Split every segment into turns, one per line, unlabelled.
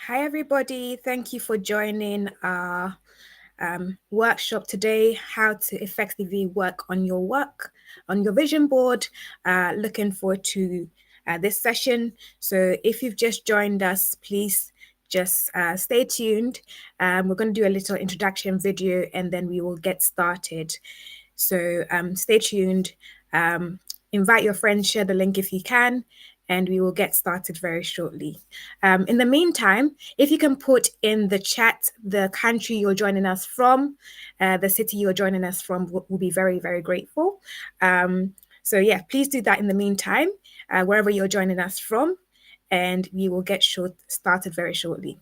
Hi, everybody. Thank you for joining our workshop today, how to effectively work on your vision board. Looking forward to this session. So if you've just joined us, please just stay tuned. We're going to do a little introduction video and then we will get started. So stay tuned. Invite your friends, share the link if you can, and we will get started very shortly. In the meantime, if you can put in the chat the country you're joining us from, the city you're joining us from, we'll be very, very grateful. So yeah, please do that in the meantime, wherever you're joining us from, and we will get started very shortly.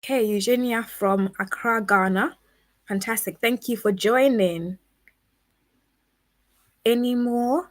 Okay, Eugenia from Accra, Ghana. Fantastic. Thank you for joining. Any more?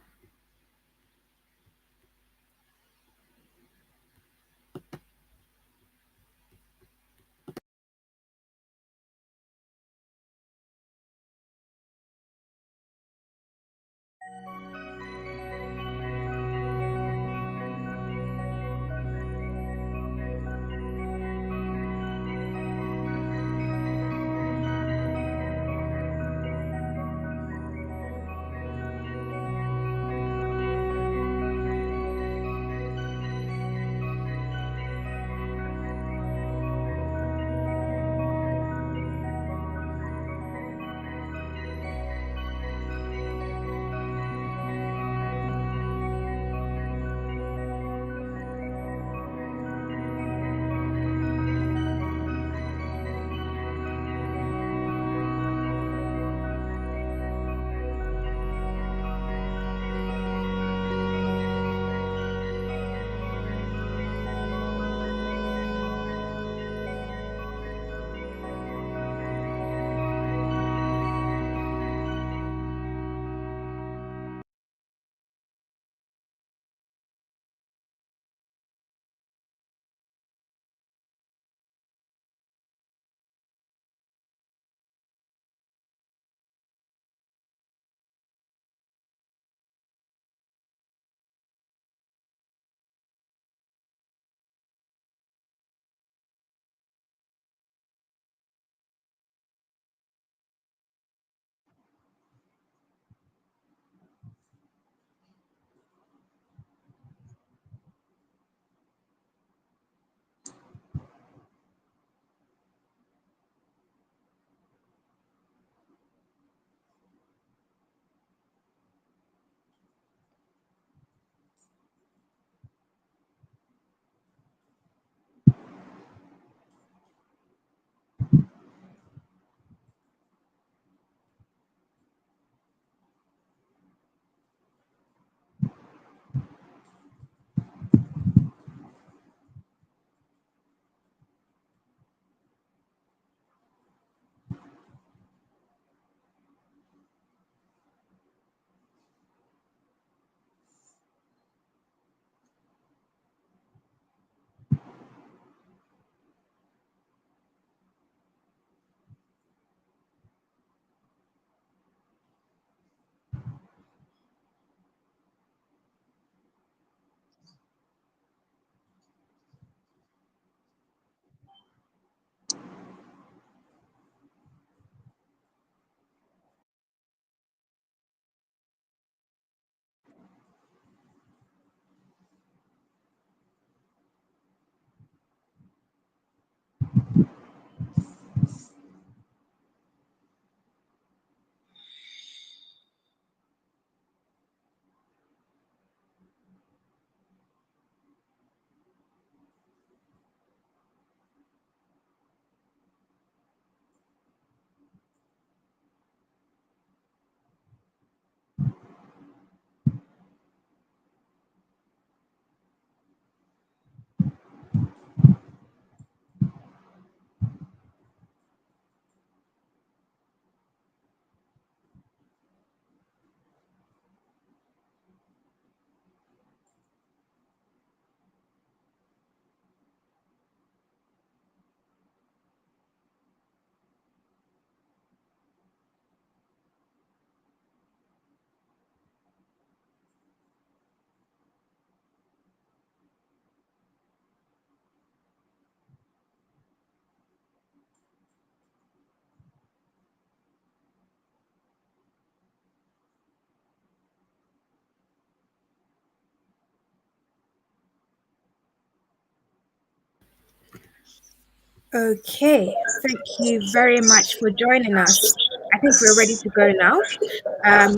Okay, thank you very much for joining us. I think we're ready to go now.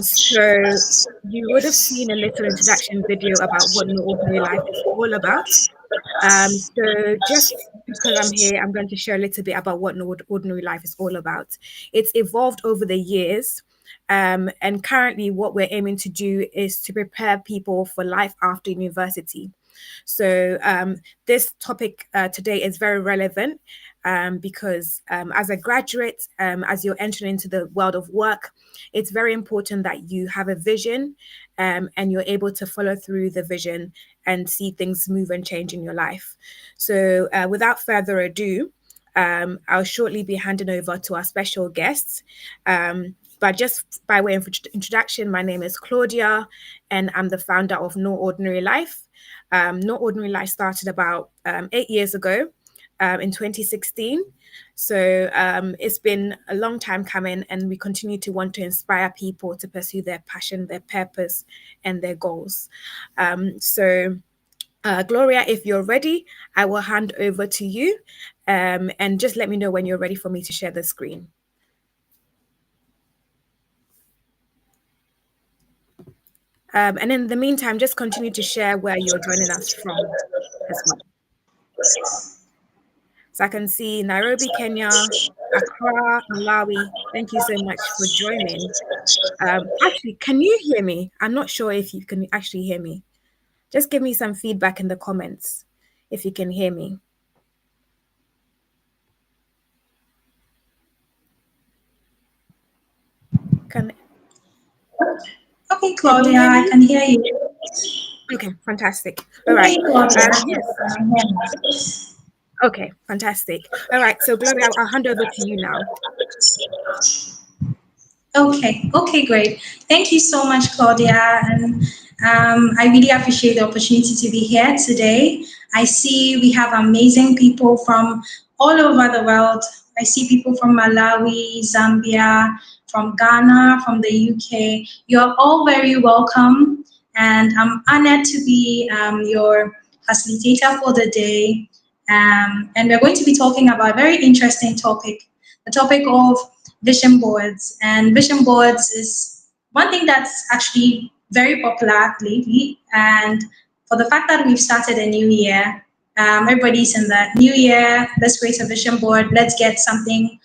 So you would have seen a little introduction video about what No Ordinary Life is all about. So just because I'm here, I'm going to share a little bit about what No Ordinary Life is all about. It's evolved over the years. And currently, what we're aiming to do is to prepare people for life after university. So this topic today is very relevant because as a graduate, as you're entering into the world of work, it's very important that you have a vision and you're able to follow through the vision and see things move and change in your life. So without further ado, I'll shortly be handing over to our special guests. But just by way of introduction, my name is Claudia, and I'm the founder of No Ordinary Life. No Ordinary Life started about 8 years ago in 2016. So it's been a long time coming, and we continue to want to inspire people to pursue their passion, their purpose, and their goals. Gloria, if you're ready, I will hand over to you, and just let me know when you're ready for me to share the screen. And in the meantime, just continue to share where you're joining us from as well. So I can see Nairobi, Kenya, Accra, Malawi. Thank you so much for joining. Actually, can you hear me? I'm not sure if you can actually hear me. Just give me some feedback in the comments if you can hear me. Can
Okay,
can you
Claudia,
hear
I
me?
can hear you.
Okay, fantastic. All right.
Okay, Claudia,
Yes.
I can hear you.
Okay, fantastic. All right. So Gloria, I'll hand over to you now.
Okay, great. Thank you so much, Claudia. And I really appreciate the opportunity to be here today. I see we have amazing people from all over the world. I see people from Malawi, Zambia, from Ghana, from the UK. You're all very welcome. And I'm honored to be your facilitator for the day. And we're going to be talking about a very interesting topic, the topic of vision boards. And vision boards is one thing that's actually very popular lately. And for the fact that we've started a new year, everybody's in the new year, let's create a vision board, let's get something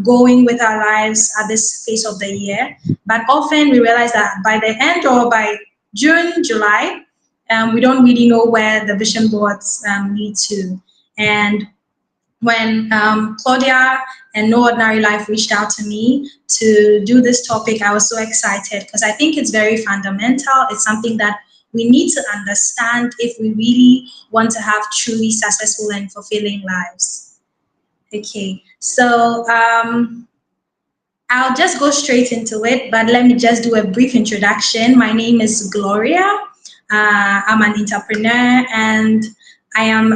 going with our lives at this phase of the year. But often we realize that by the end or by June, July, we don't really know where the vision boards lead to. And when Claudia and No Ordinary Life reached out to me to do this topic, I was so excited because I think it's very fundamental. It's something that we need to understand if we really want to have truly successful and fulfilling lives. Okay, so I'll just go straight into it, but let me just do a brief introduction. My name is Gloria. I'm an entrepreneur and I am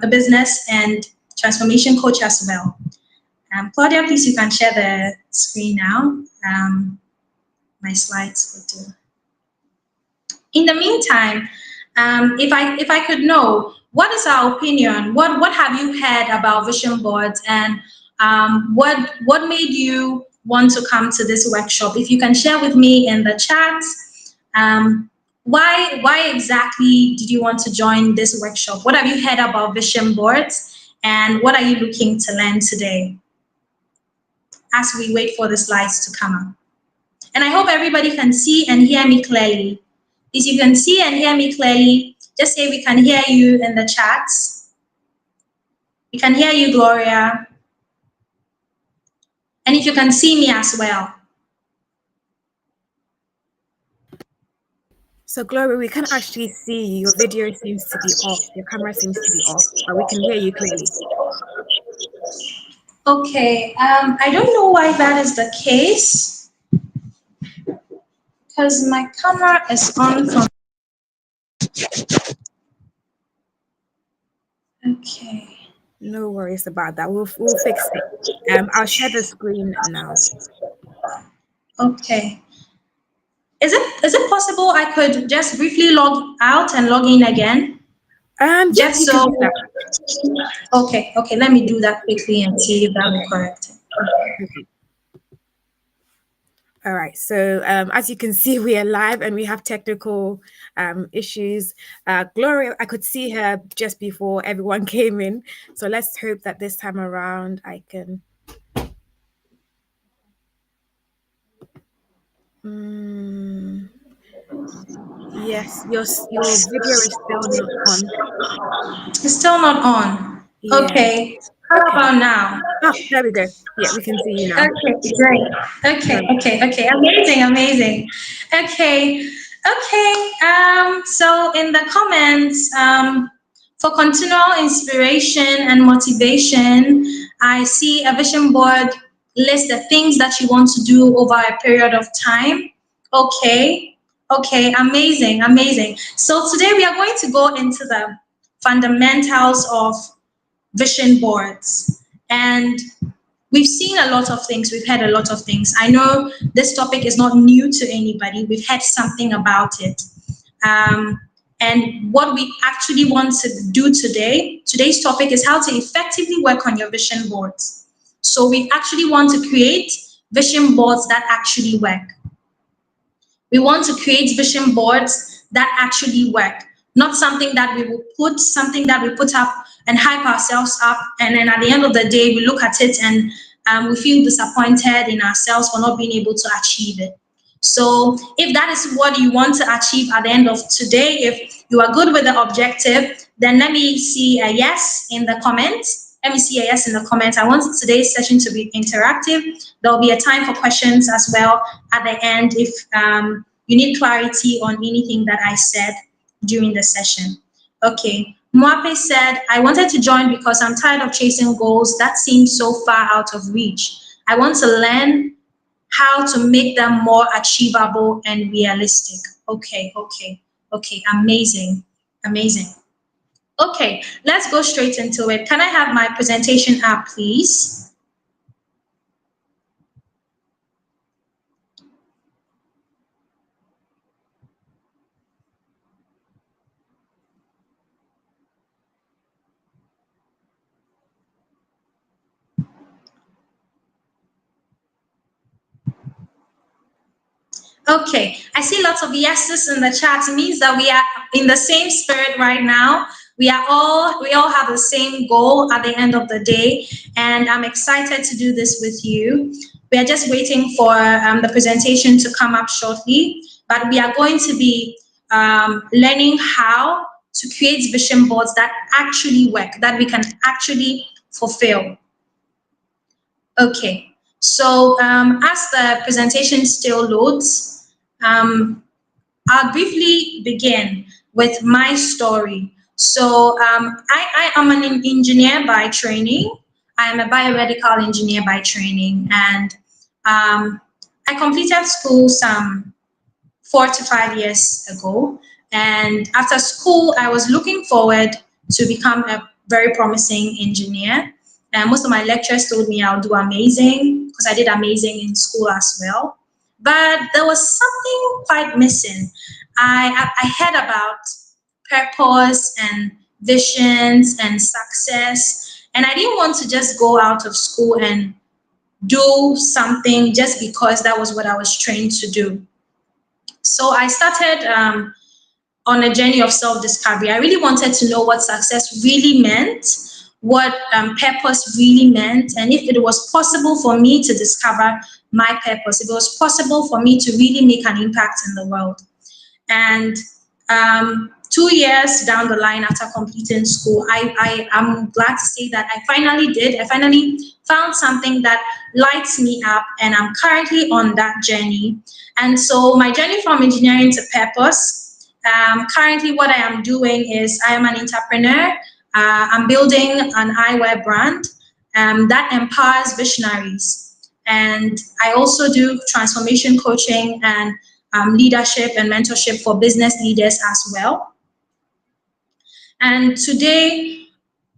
a business and transformation coach as well. Claudia, please, you can share the screen now. My slides will do. In the meantime, if I could know, what is our opinion? What have you heard about vision boards, and what made you want to come to this workshop? If you can share with me in the chat, why exactly did you want to join this workshop? What have you heard about vision boards, and what are you looking to learn today? As we wait for the slides to come up. And I hope everybody can see and hear me clearly. If you can see and hear me clearly, just say we can hear you in the chats. We can hear you, Gloria. And if you can see me as well.
So Gloria, we can actually see you. Your video seems to be off. Your camera seems to be off, but we can hear you clearly.
Okay, I don't know why that is the case, because my camera is on from. Okay.
No worries about that. We'll fix it. I'll share the screen now.
Okay. Is it possible I could just briefly log out and log in again?
Yeah,
Just
you can
so,
do that.
okay, let me do that quickly and see if that will correct it.
Okay. All right. So as you can see, we are live and we have technical issues. Gloria, I could see her just before everyone came in. So let's hope that this time around I can. Yes, your video is still not on.
It's still not on.
Yeah.
Okay. How
Okay.
about now?
Oh, there we go. Yeah, we can see you now.
Okay, great.
Sorry.
Okay. Amazing. Okay. So in the comments, for continual inspiration and motivation, I see a vision board list the things that you want to do over a period of time. Okay. Okay, amazing. So today we are going to go into the fundamentals of vision boards. And we've seen a lot of things, we've heard a lot of things. I know this topic is not new to anybody, we've heard something about it. And what we actually want to do today, today's topic is how to effectively work on your vision boards. So we actually want to create vision boards that actually work. We want to create vision boards that actually work, not something that we will put, something that we put up and hype ourselves up, and then at the end of the day, we look at it and we feel disappointed in ourselves for not being able to achieve it. So if that is what you want to achieve at the end of today, if you are good with the objective, then let me see a yes in the comments. Let me see a yes in the comments. I want today's session to be interactive. There will be a time for questions as well at the end if you need clarity on anything that I said during the session. Okay. Mwape said, I wanted to join because I'm tired of chasing goals that seem so far out of reach. I want to learn how to make them more achievable and realistic. Okay. Amazing. Okay, let's go straight into it. Can I have my presentation up, please? Okay, I see lots of yeses in the chat. It means that we are in the same spirit right now. We all have the same goal at the end of the day, and I'm excited to do this with you. We are just waiting for the presentation to come up shortly, but we are going to be learning how to create vision boards that actually work, that we can actually fulfill. Okay, so as the presentation still loads, I'll briefly begin with my story. So I am an engineer by training. I am a biomedical engineer by training, and I completed school some 4 to 5 years ago. And after school, I was looking forward to become a very promising engineer. And most of my lecturers told me I'll do amazing because I did amazing in school as well. But there was something quite missing. I heard about purpose and visions and success, and I didn't want to just go out of school and do something just because that was what I was trained to do. So I started on a journey of self-discovery. I really wanted to know what success really meant, what purpose really meant, and if it was possible for me to discover my purpose, if it was possible for me to really make an impact in the world. And 2 years down the line after completing school, I am glad to say that I finally did. I finally found something that lights me up, and I'm currently on that journey. And so my journey from engineering to purpose, currently what I am doing is I am an entrepreneur. I'm building an eyewear brand that empowers visionaries. And I also do transformation coaching and leadership and mentorship for business leaders as well. And today,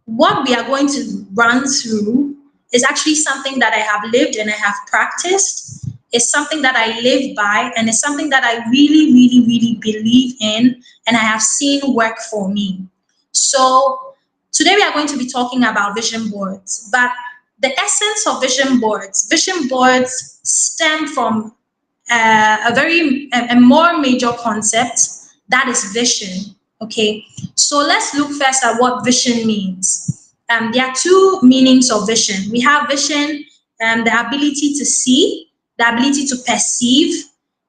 what we are going to run through is actually something that I have lived and I have practiced. It's something that I live by, and it's something that I really believe in, and I have seen work for me. So today we are going to be talking about vision boards, but the essence of vision boards stem from a more major concept, that is vision. Okay, so let's look first at what vision means. There are two meanings of vision. We have vision, the ability to see, the ability to perceive,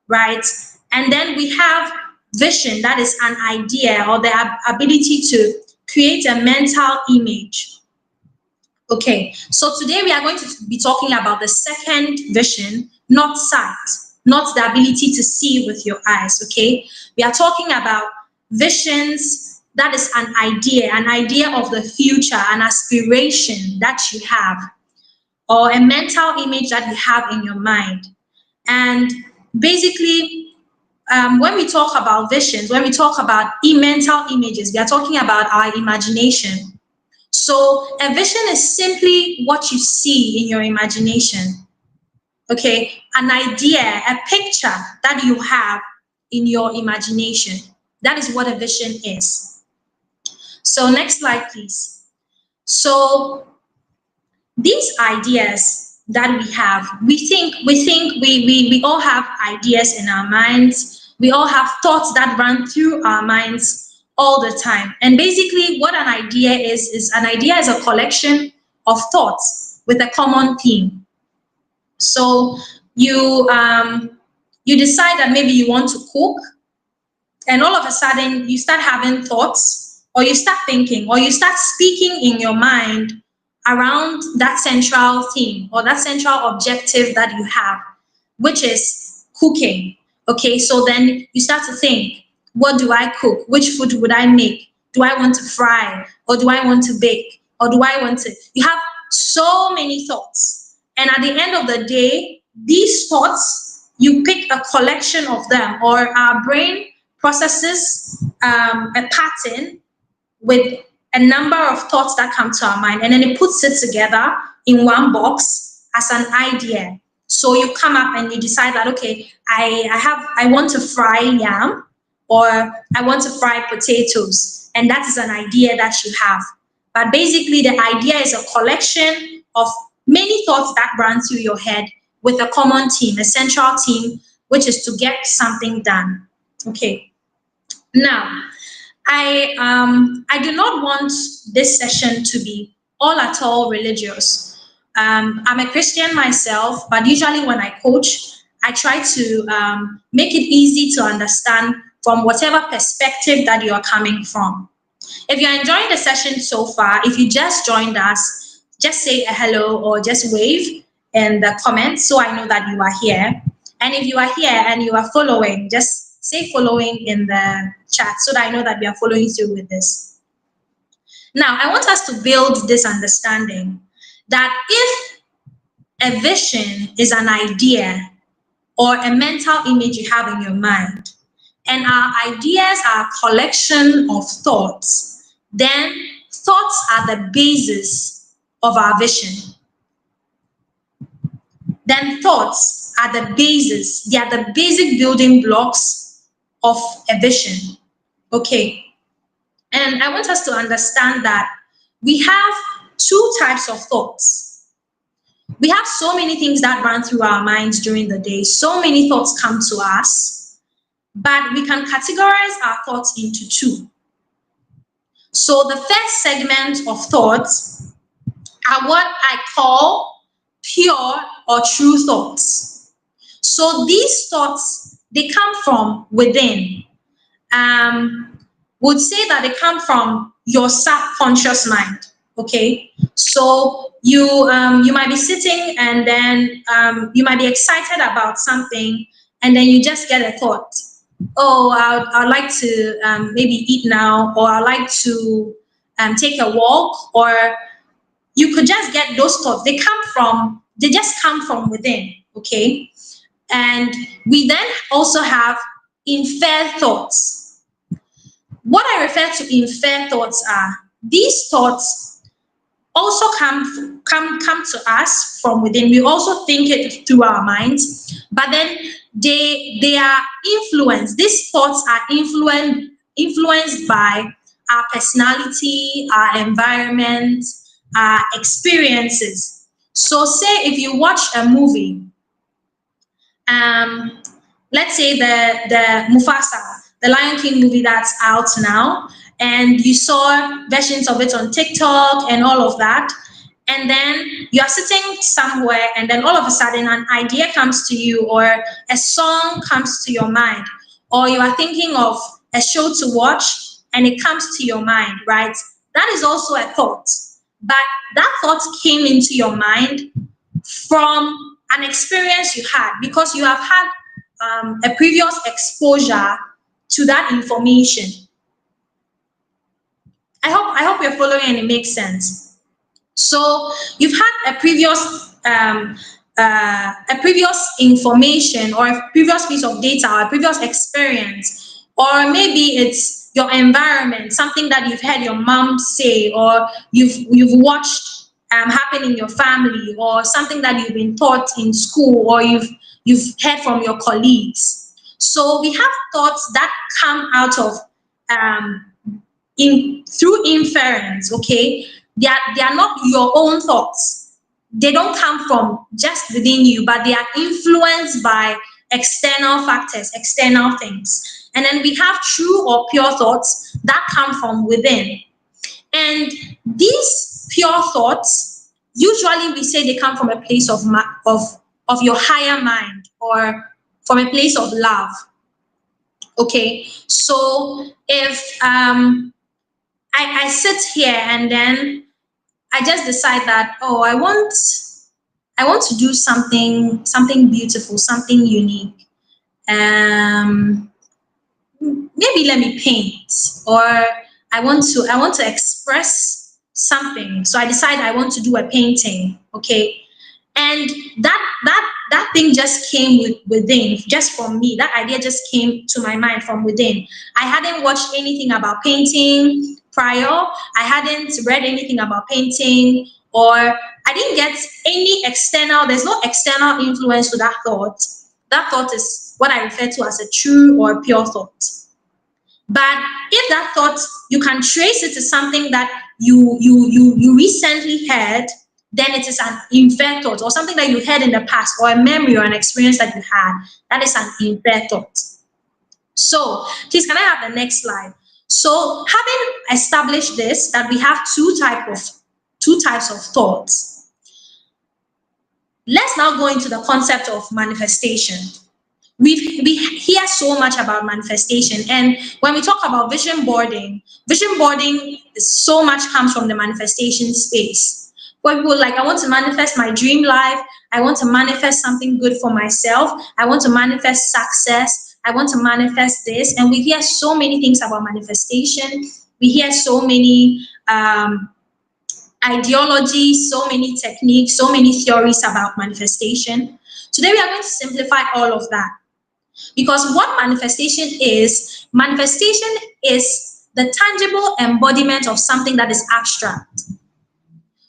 right? And then we have vision, that is an idea or the ability to create a mental image. Okay, so today we are going to be talking about the second vision, not sight, not the ability to see with your eyes. Okay, we are talking about visions, that is an idea of the future, an aspiration that you have, or a mental image that you have in your mind. And basically, when we talk about visions, when we talk about mental images, we are talking about our imagination. So a vision is simply what you see in your imagination. Okay, an idea, a picture that you have in your imagination. That is what a vision is. So next slide, please. So these ideas that we have, we all have ideas in our minds. We all have thoughts that run through our minds all the time. And basically what an idea is an idea is a collection of thoughts with a common theme. So you decide that maybe you want to cook, and all of a sudden you start having thoughts, or you start thinking, or you start speaking in your mind around that central theme or that central objective that you have, which is cooking. Okay, so then you start to think, what do I cook? Which food would I make? Do I want to fry, or do I want to bake, or do I want to, you have so many thoughts, and at the end of the day, these thoughts, you pick a collection of them, or our brain processes a pattern with a number of thoughts that come to our mind, and then it puts it together in one box as an idea. So you come up and you decide that, okay, I want to fry yam, or I want to fry potatoes, and that is an idea that you have. But basically the idea is a collection of many thoughts that run through your head with a common theme, a central theme, which is to get something done. Okay, now I do not want this session to be all at all religious. I'm a Christian myself, but usually when I coach, I try to make it easy to understand from whatever perspective that you are coming from. If you're enjoying the session so far, if you just joined us, just say a hello or just wave in the comments so I know that you are here. And if you are here and you are following, just say following in the chat so that I know that we are following through with this. Now, I want us to build this understanding that if a vision is an idea or a mental image you have in your mind, and our ideas are a collection of thoughts, then thoughts are the basis of our vision. Then thoughts are the basis, they are the basic building blocks of a vision. Okay, and I want us to understand that we have two types of thoughts. We have so many things that run through our minds during the day, so many thoughts come to us, but we can categorize our thoughts into two. So the first segment of thoughts are what I call pure or true thoughts. So these thoughts, they come from within. Would say that they come from your subconscious mind. Okay, so you might be sitting, and then you might be excited about something, and then you just get a thought. Oh, I'd like to maybe eat now, or I'd like to take a walk, or you could just get those thoughts. They just come from within. Okay, and we then also have inferred thoughts. What I refer to inferred thoughts are these thoughts also come to us from within. We also think it through our minds, but then they are influenced. These thoughts are influenced by our personality, our environment, our experiences. So say if you watch a movie, um, let's say the Mufasa, the Lion King movie that's out now, and you saw versions of it on TikTok and all of that, and then you are sitting somewhere, and then all of a sudden an idea comes to you, or a song comes to your mind, or you are thinking of a show to watch, and it comes to your mind, right? That is also a thought, but that thought came into your mind from an experience you had because you have had a previous exposure to that information. I hope you're following and it makes sense. So you've had a previous information or a previous piece of data or a previous experience, or maybe it's your environment, something that you've heard your mom say, or you've watched happen in your family, or something that you've been taught in school, or you've heard from your colleagues. So we have thoughts that come out of um, in through inference. Okay, they are not your own thoughts. They don't come from just within you, but they are influenced by external factors, external things. And then we have true or pure thoughts that come from within. And these pure thoughts, usually we say they come from a place of your higher mind, or from a place of love. Okay, so if I sit here and then I just decide that, oh, I want to do something beautiful, something unique. Um, Maybe let me paint, or I want to express something. So I decide I want to do a painting. Okay, and that thing just came within, just from me. That idea just came to my mind from within. I hadn't watched anything about painting prior. I hadn't read anything about painting, or I didn't get any external. There's no external influence to that thought. That thought is what I refer to as a true or pure thought. But if that thought, you can trace it to something that you recently heard, then it is an inferred thought, or something that you heard in the past, or a memory or an experience that you had. That is an inferred thought. So please, can I have the next slide? So having established this, that we have two types of thoughts, let's now go into the concept of manifestation. We hear so much about manifestation, and when we talk about vision boarding so much comes from the manifestation space, where people like, I want to manifest my dream life, I want to manifest something good for myself, I want to manifest success, I want to manifest this. And we hear so many things about manifestation. We hear so many ideologies, so many techniques, so many theories about manifestation. Today we are going to simplify all of that. Because what manifestation is the tangible embodiment of something that is abstract.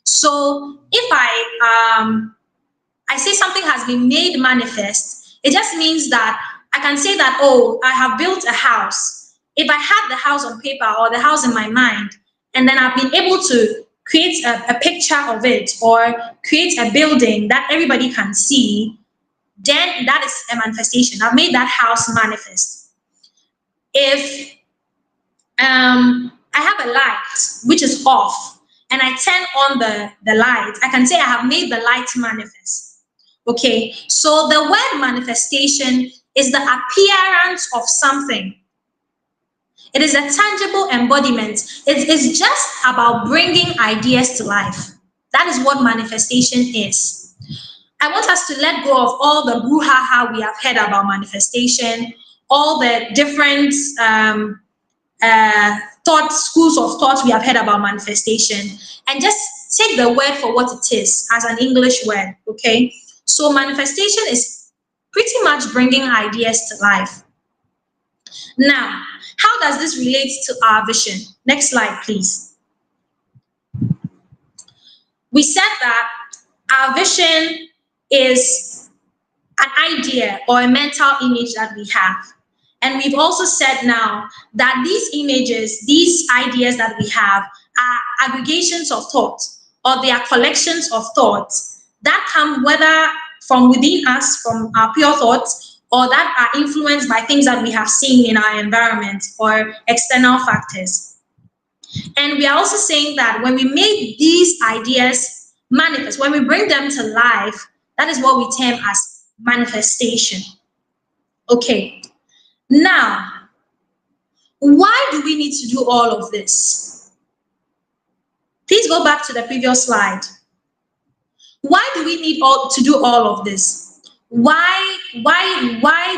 So if I say something has been made manifest, it just means that I can say that, oh, I have built a house. If I had the house on paper or the house in my mind, and then I've been able to create a picture of it, or create a building that everybody can see, then that is a manifestation. I've made that house manifest. If I have a light which is off, and I turn on the light, I can say I have made the light manifest. Okay, so the word manifestation is the appearance of something. It is a tangible embodiment. It is just about bringing ideas to life. That is what manifestation is. I want us to let go of all the brouhaha we have heard about manifestation, all the different schools of thought we have heard about manifestation, and just take the word for what it is, as an English word. Okay, so manifestation is pretty much bringing ideas to life. Now, how does this relate to our vision? Next slide, please. We said that our vision is an idea or a mental image that we have. And we've also said now that these images, these ideas that we have are aggregations of thoughts, or they are collections of thoughts that come whether from within us, from our pure thoughts, or that are influenced by things that we have seen in our environment or external factors. And we are also saying that when we make these ideas manifest, when we bring them to life, that is what we term as manifestation. Okay, now, why do we need to do all of this? Please go back to the previous slide. Why do we need to do all of this? Why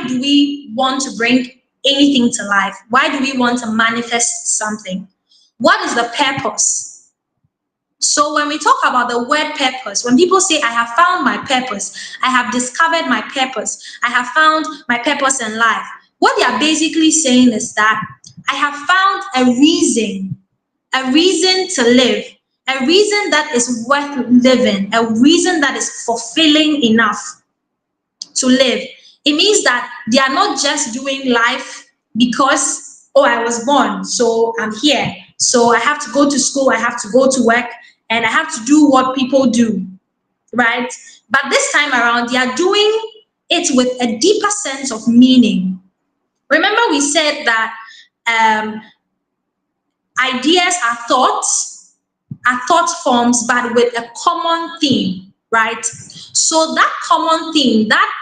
do we want to bring anything to life? Why do we want to manifest something? What is the purpose? So when we talk about the word purpose, when people say, I have found my purpose, I have discovered my purpose, I have found my purpose in life, what they are basically saying is that I have found a reason to live, a reason that is worth living, a reason that is fulfilling enough to live. It means that they are not just doing life because, oh, I was born, so I'm here. So I have to go to school, I have to go to work, and I have to do what people do, right? But this time around, they are doing it with a deeper sense of meaning. Remember, we said that ideas are thought forms, but with a common theme, right? So that common theme, that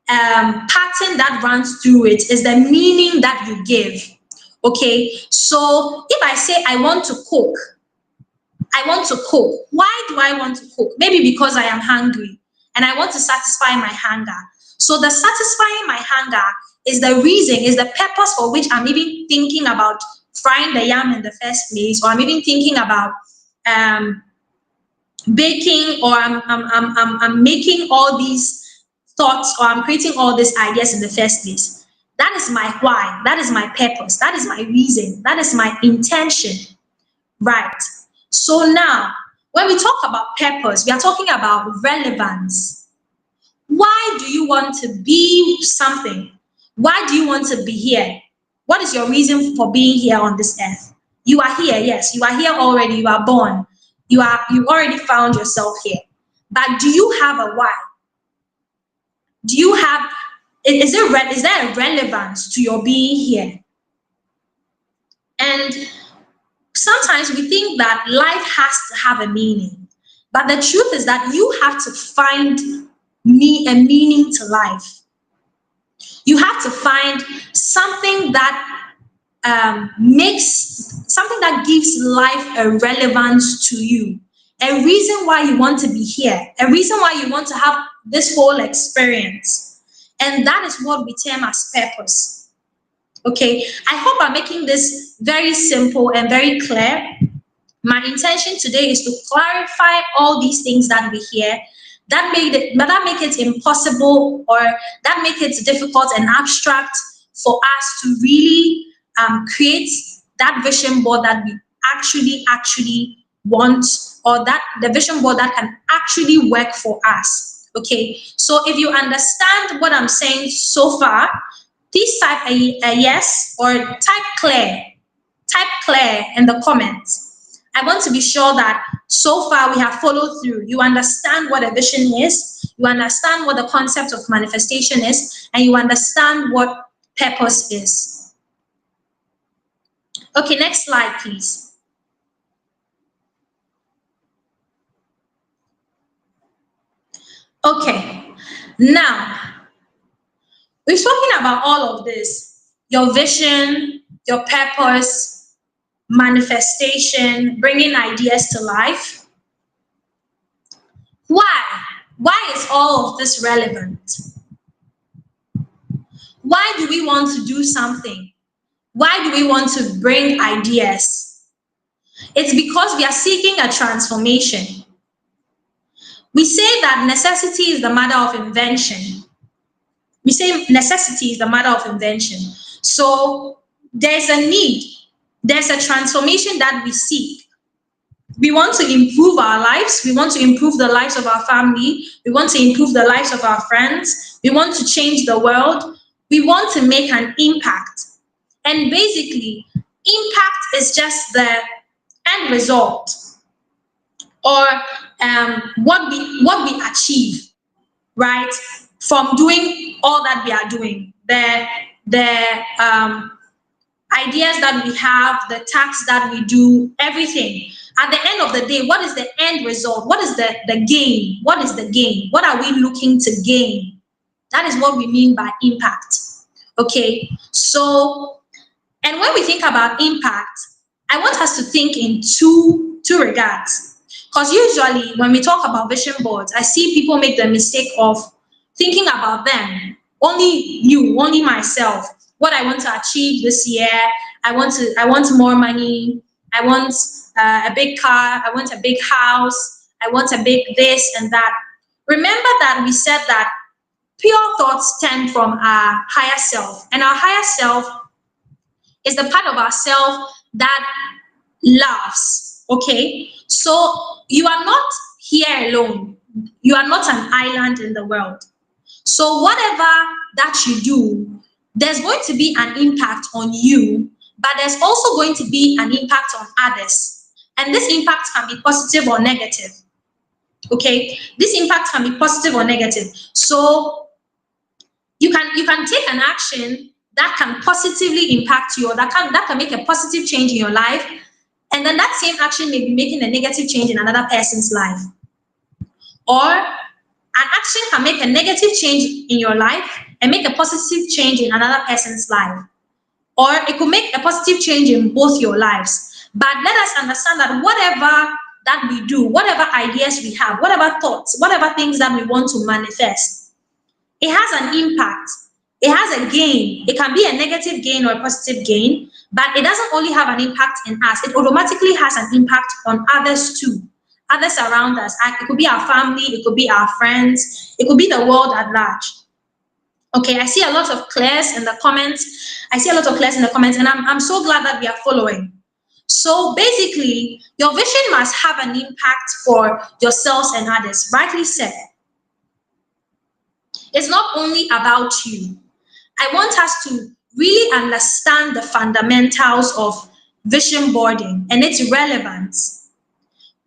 pattern that runs through it is the meaning that you give. Okay, so if I say I want to cook, why do I want to cook? Maybe because I am hungry and I want to satisfy my hunger. So the satisfying my hunger is the reason, is the purpose for which I'm even thinking about frying the yam in the first place, or I'm even thinking about baking, or I'm making all these thoughts, or I'm creating all these ideas in the first place. That is my why, that is my purpose, that is my reason, that is my intention, right? So now, when we talk about purpose, we are talking about relevance. Why do you want to be something? Why do you want to be here? What is your reason for being here on this earth? You are here, yes, you are here already, you are born. You already found yourself here. But do you have a why? Do you have, is there a relevance to your being here? And sometimes we think that life has to have a meaning, but the truth is that you have to find a meaning to life. You have to find something that something that gives life a relevance to you, a reason why you want to be here, a reason why you want to have this whole experience. And that is what we term as purpose. Okay, I hope I'm making this very simple and very clear. My intention today is to clarify all these things that we hear that make it impossible, or that make it difficult and abstract for us to really create that vision board that we actually want, or that the vision board that can actually work for us. Okay, so if you understand what I'm saying so far, please type a yes, or type clear in the comments. I want to be sure that so far we have followed through. You understand what a vision is, you understand what the concept of manifestation is, and you understand what purpose is. Okay, next slide, please. Okay, now we've spoken about all of this: your vision, your purpose, manifestation, bringing ideas to life. Why? Why is all of this relevant? Why do we want to do something? Why do we want to bring ideas? It's because we are seeking a transformation. We say that necessity is the mother of invention. We say necessity is the mother of invention. So there's a need, there's a transformation that we seek. We want to improve our lives. We want to improve the lives of our family. We want to improve the lives of our friends. We want to change the world. We want to make an impact. And basically, impact is just the end result, or what we achieve, right, from doing all that we are doing. The ideas that we have, the tasks that we do, everything. At the end of the day, what is the end result? What is the gain? What is the gain? What are we looking to gain? That is what we mean by impact. Okay, so, and when we think about impact, I want us to think in two regards. Because usually when we talk about vision boards, I see people make the mistake of thinking about them, only you, only myself, what I want to achieve this year. I want more money. I want a big car. I want a big house. I want a big this and that. Remember that we said that pure thoughts stem from our higher self, and our higher self is the part of ourself that loves. Okay, so you are not here alone. You are not an island in the world. So whatever that you do, there's going to be an impact on you, but there's also going to be an impact on others. And this impact can be positive or negative. Okay, this impact can be positive or negative. So you can take an action that can positively impact you, or that can make a positive change in your life, and then that same action may be making a negative change in another person's life. Or an action can make a negative change in your life and make a positive change in another person's life. Or it could make a positive change in both your lives. But let us understand that whatever that we do, whatever ideas we have, whatever thoughts, whatever things that we want to manifest, it has an impact. It has a gain. It can be a negative gain or a positive gain, but it doesn't only have an impact in us, it automatically has an impact on others too, others around us. It could be our family, it could be our friends, it could be the world at large. Okay, I see a lot of clears in the comments. And I'm so glad that we are following. So basically, your vision must have an impact for yourselves and others, rightly said. It's not only about you. I want us to really understand the fundamentals of vision boarding and its relevance.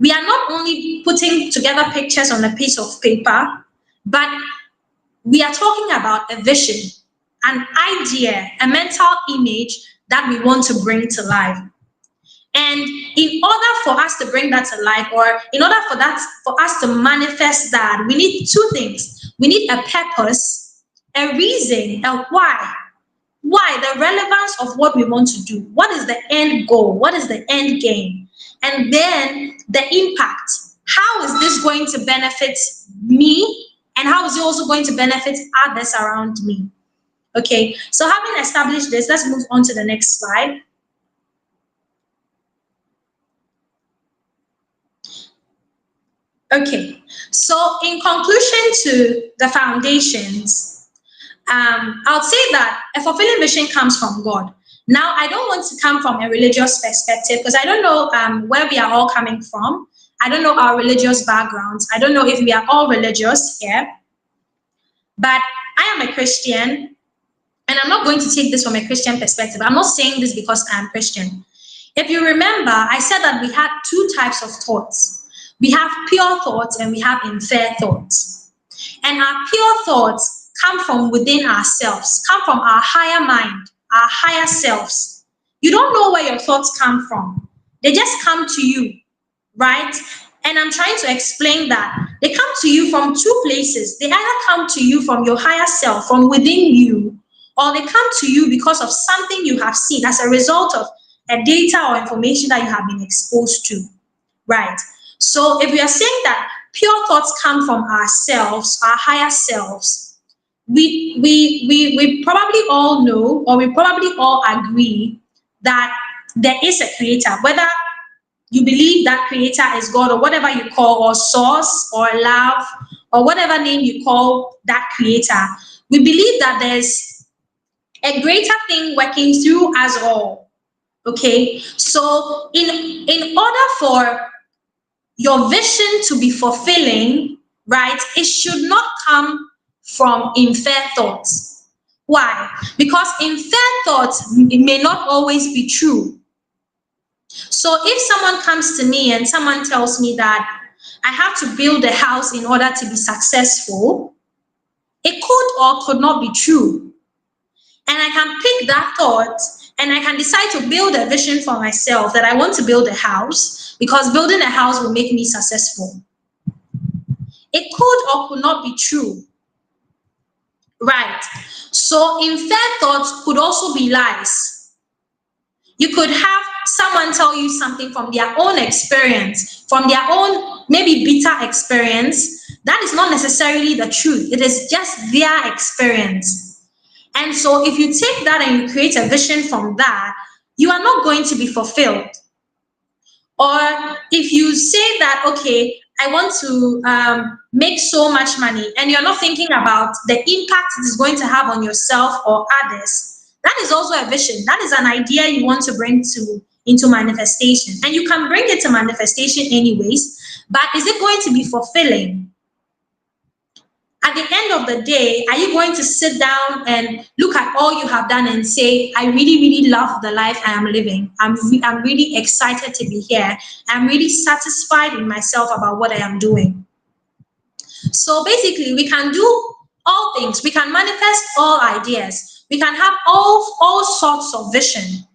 We are not only putting together pictures on a piece of paper, but we are talking about a vision, an idea, a mental image that we want to bring to life. And in order for us to bring that to life, or in order for us to manifest that, we need two things. We need a purpose, a reason, a why. Why? The relevance of what we want to do. What is the end goal? What is the end game? And then the impact. How is this going to benefit me? And how is it also going to benefit others around me? Okay, so having established this, let's move on to the next slide. Okay, so in conclusion to the foundations, I would say that a fulfilling vision comes from God. Now, I don't want to come from a religious perspective because I don't know where we are all coming from. I don't know our religious backgrounds. I don't know if we are all religious here. But I am a Christian, and I'm not going to take this from a Christian perspective. I'm not saying this because I'm Christian. If you remember, I said that we had two types of thoughts. We have pure thoughts and we have inferred thoughts. And our pure thoughts come from within ourselves, come from our higher mind, our higher selves. You don't know where your thoughts come from. They just come to you, right? And I'm trying to explain that. They come to you from two places. They either come to you from your higher self, from within you, or they come to you because of something you have seen as a result of a data or information that you have been exposed to, right? So if we are saying that pure thoughts come from ourselves, our higher selves, we probably all know, or we probably all agree that there is a creator, whether you believe that creator is God or whatever you call, or source, or love, or whatever name you call that creator. We believe that there's a greater thing working through us all. Okay, so in order for your vision to be fulfilling, right, it should not come from inferred thoughts. Why? Because unfair thoughts may not always be true. So if someone comes to me and someone tells me that I have to build a house in order to be successful, it could or could not be true. And I can pick that thought and I can decide to build a vision for myself that I want to build a house because building a house will make me successful. It could or could not be true. Right. So unfair thoughts could also be lies. You could have someone tell you something from their own experience, from their own maybe bitter experience. That is not necessarily the truth. It is just their experience. And so if you take that and you create a vision from that, you are not going to be fulfilled. Or if you say that, okay, I want to make so much money, and you're not thinking about the impact it is going to have on yourself or others, that is also a vision. That is an idea you want to bring into manifestation. And you can bring it to manifestation anyways, but is it going to be fulfilling? At the end of the day, are you going to sit down and look at all you have done and say, I really, really love the life I am living. I'm really excited to be here. I'm really satisfied in myself about what I am doing. So basically, we can do all things. We can manifest all ideas. We can have all sorts of vision.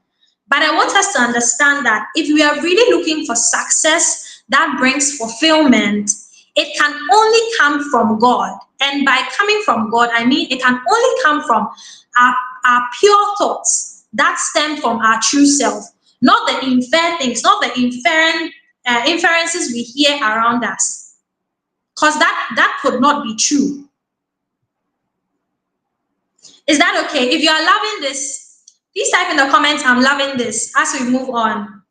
But I want us to understand that if we are really looking for success that brings fulfillment, it can only come from God. And by coming from God, I mean it can only come from our pure thoughts that stem from our true self, not the inferred things, not the inferences we hear around us. Because that could not be true. Is that okay? If you are loving this, please type in the comments, I'm loving this, as we move on.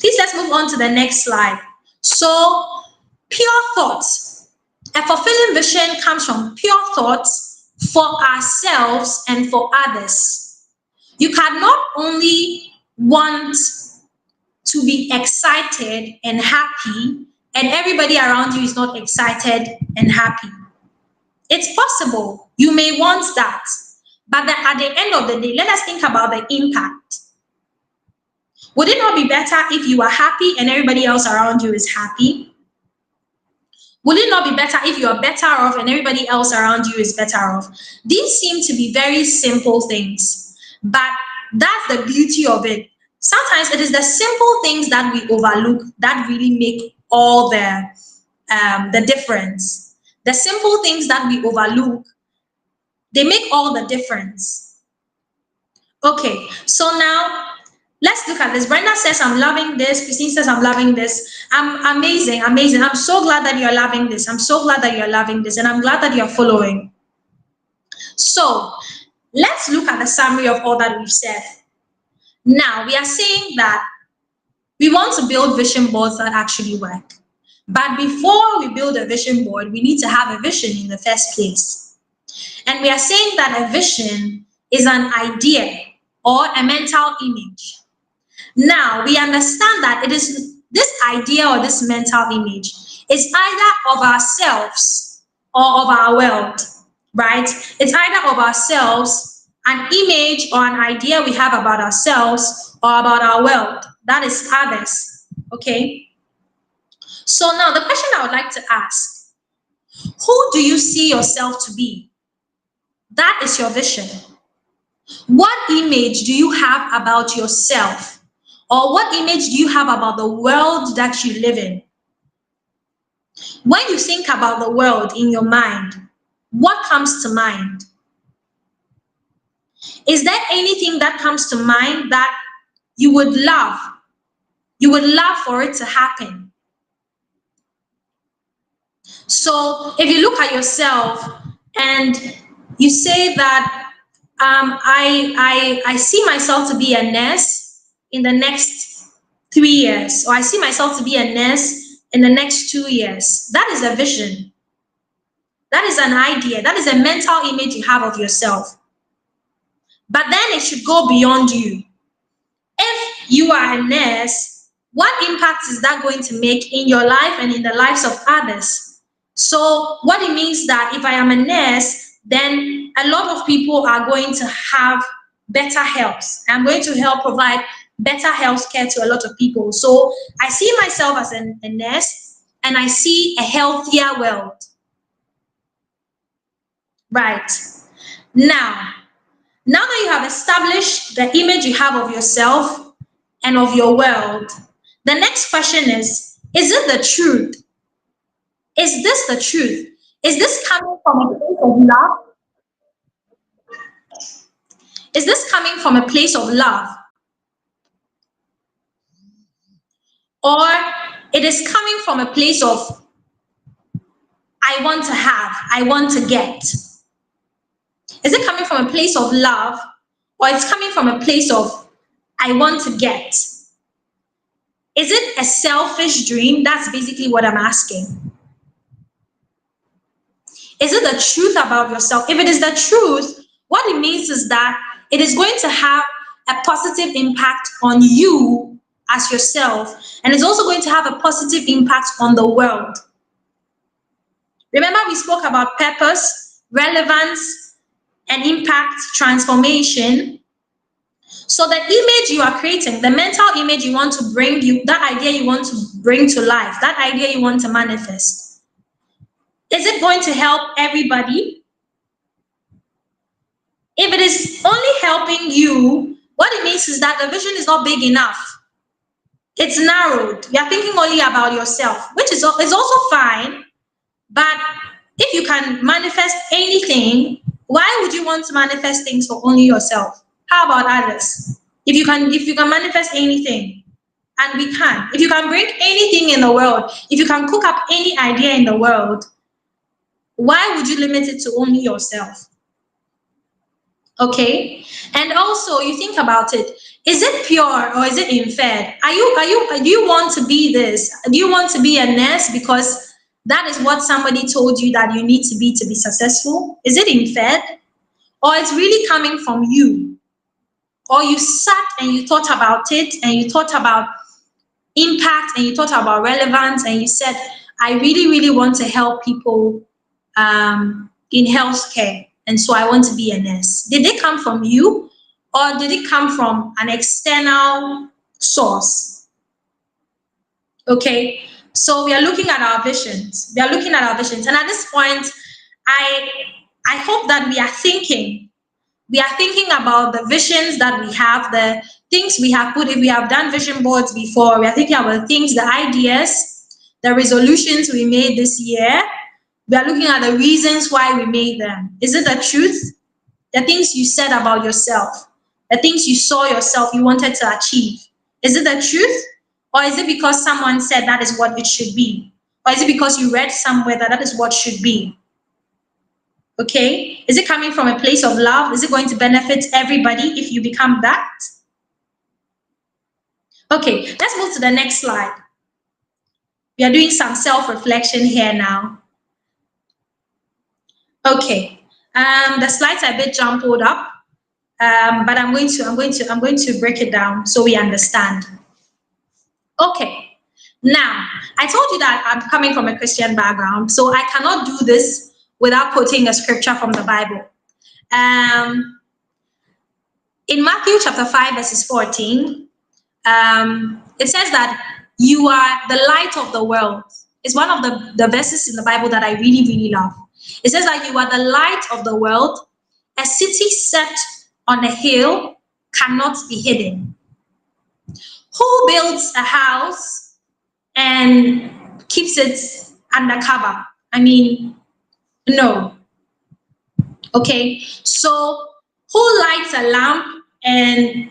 Please let's move on to the next slide. So, pure thoughts. A fulfilling vision comes from pure thoughts for ourselves and for others. You cannot only want to be excited and happy, and everybody around you is not excited and happy. It's possible you may want that, but at the end of the day, let us think about the impact. Would it not be better if you are happy and everybody else around you is happy? Would it not be better if you are better off and everybody else around you is better off? These seem to be very simple things, but that's the beauty of it. Sometimes it is the simple things that we overlook that really make all the difference. The simple things that we overlook, they make all the difference. Okay, so now let's look at this. Brenda says, I'm loving this. Christine says, I'm loving this. I'm amazing, amazing. I'm so glad that you're loving this. I'm so glad that you're loving this. And I'm glad that you're following. So let's look at the summary of all that we've said. Now, we are saying that we want to build vision boards that actually work. But before we build a vision board, we need to have a vision in the first place. And we are saying that a vision is an idea or a mental image. Now, we understand that it is this idea or this mental image is either of ourselves or of our world, right? It's either of ourselves, an image or an idea we have about ourselves or about our world. That is others, okay? So now the question I would like to ask, who do you see yourself to be? That is your vision. What image do you have about yourself? Or what image do you have about the world that you live in? When you think about the world in your mind, what comes to mind? Is there anything that comes to mind that you would love? You would love for it to happen. So if you look at yourself and you say that I see myself to be a nurse in the next 3 years, or I see myself to be a nurse in the next 2 years, that is a vision. That is an idea. That is a mental image you have of yourself. But then it should go beyond you. If you are a nurse, what impact is that going to make in your life and in the lives of others? So what it means that if I am a nurse, then a lot of people are going to have better health. I'm going to help provide better health care to a lot of people. So I see myself as a nurse, and I see a healthier world. Right. Now that you have established the image you have of yourself and of your world, the next question is it the truth? Is this the truth? Is this coming from a place of love? Is this coming from a place of love? Or it is coming from a place of I want to have, I want to get? Is it coming from a place of love, or it's coming from a place of I want to get? Is it a selfish dream? That's basically what I'm asking. Is it the truth about yourself? If it is the truth, what it means is that it is going to have a positive impact on you as yourself, and it's also going to have a positive impact on the world. Remember, we spoke about purpose, relevance, and impact transformation. So the image you are creating, the mental image you want to bring, that idea you want to bring to life, that idea you want to manifest, is it going to help everybody? If it is only helping you, what it means is that the vision is not big enough. It's narrowed. You're thinking only about yourself, which is also fine. But if you can manifest anything, why would you want to manifest things for only yourself? How about others? If you can manifest anything, and we can, if you can bring anything in the world, if you can cook up any idea in the world, why would you limit it to only yourself? Okay. And also, you think about it, is it pure or is it inferred? Do you want to be this? Do you want to be a nurse because that is what somebody told you that you need to be successful? Is it inferred, or it's really coming from you? Or you sat and you thought about it, and you thought about impact, and you thought about relevance, and you said, I really, really want to help people in healthcare, and so I want to be a nurse. Did they come from you, or did it come from an external source? Okay, so we are looking at our visions. And at this point, I hope that we are thinking. We are thinking about the visions that we have, the things we have put. If we have done vision boards before, we are thinking about things, the ideas, the resolutions we made this year. We are looking at the reasons why we made them. Is it the truth? The things you said about yourself, the things you saw yourself you wanted to achieve. Is it the truth? Or is it because someone said that is what it should be? Or is it because you read somewhere that is what should be? Okay? Is it coming from a place of love? Is it going to benefit everybody if you become that? Okay, let's move to the next slide. We are doing some self-reflection here now. Okay, the slides are a bit jumbled up, but I'm going to break it down so we understand. Okay, now I told you that I'm coming from a Christian background, so I cannot do this without quoting a scripture from the Bible. In Matthew chapter 5, verses 14, it says that you are the light of the world. It's one of the verses in the Bible that I really, really love. It says that you are the light of the world. A city set on a hill cannot be hidden. Who builds a house and keeps it undercover? I mean, no. Okay, so who lights a lamp and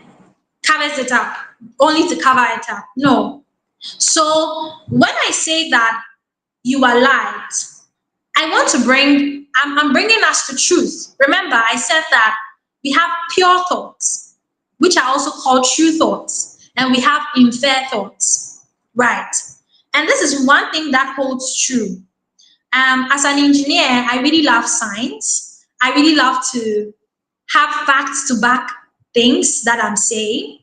covers it up only to cover it up? No. So when I say that you are light, I want to I'm bringing us to truth. Remember, I said that we have pure thoughts, which are also called true thoughts, and we have inferred thoughts, right? And this is one thing that holds true. As an engineer, I really love science. I really love to have facts to back things that I'm saying.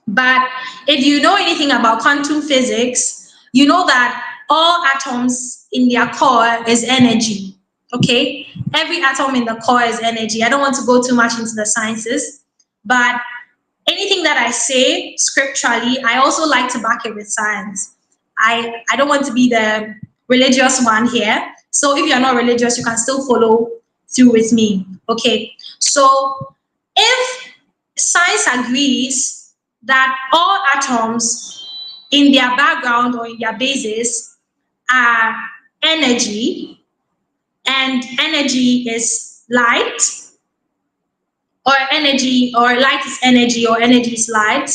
But if you know anything about quantum physics, you know that all atoms in their core is energy. Okay, every atom in the core is energy. I don't want to go too much into the sciences, but anything that I say scripturally, I also like to back it with science. I don't want to be the religious one here. So if you're not religious, you can still follow through with me. Okay. So if science agrees that all atoms in their background or in their basis are energy, and energy is light, or energy, or light is energy, or energy is light.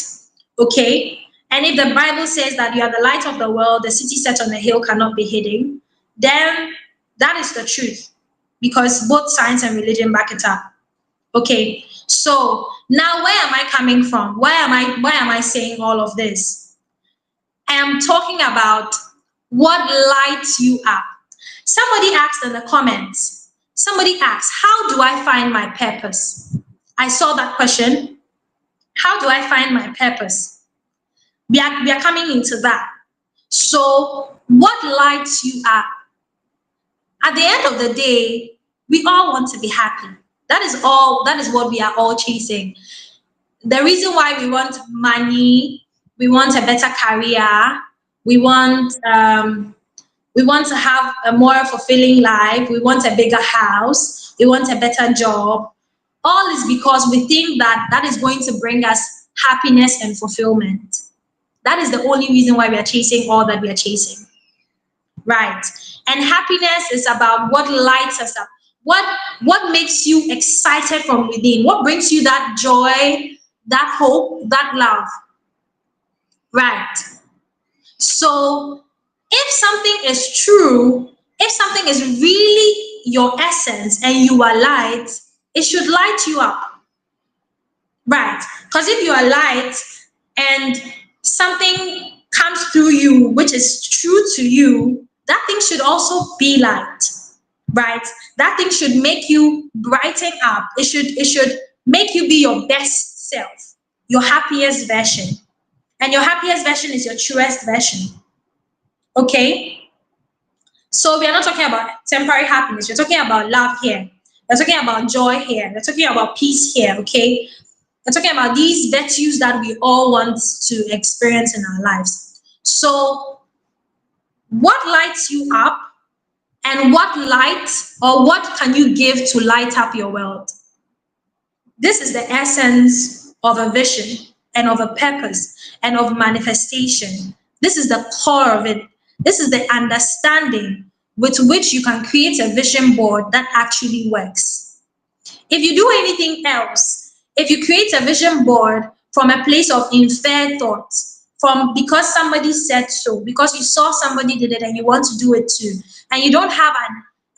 Okay. And if the Bible says that you are the light of the world, the city set on a hill cannot be hidden, then that is the truth, because both science and religion back it up. Okay. So now where am I coming from? Why am I saying all of this? I am talking about what lights you up. Somebody asked in the comments, somebody asked, how do I find my purpose? I saw that question. How do I find my purpose? We are coming into that. So, what lights you up? At the end of the day, we all want to be happy. That is all, that is what we are all chasing. The reason why we want money, we want a better career, we want to have a more fulfilling life, we want a bigger house, we want a better job. All is because we think that that is going to bring us happiness and fulfillment. That is the only reason why we are chasing all that we are chasing. Right. And happiness is about what lights us up. What makes you excited from within? What brings you that joy, that hope, that love? Right. So if something is true, if something is really your essence and you are light, it should light you up. Right. Because if you are light and something comes through you which is true to you, that thing should also be light. Right? That thing should make you brighten up. It should make you be your best self, your happiest version. And your happiest version is your truest version. Okay? So we are not talking about temporary happiness. We're talking about love here. We're talking about joy here. We're talking about peace here. Okay? We're talking about these virtues that we all want to experience in our lives. So, what lights you up, and what light, or what can you give to light up your world? This is the essence of a vision and of a purpose and of manifestation. This is the core of it. This is the understanding with which you can create a vision board that actually works. If you do anything else, if you create a vision board from a place of inferred thoughts, from because somebody said so, because you saw somebody did it and you want to do it too, and you don't have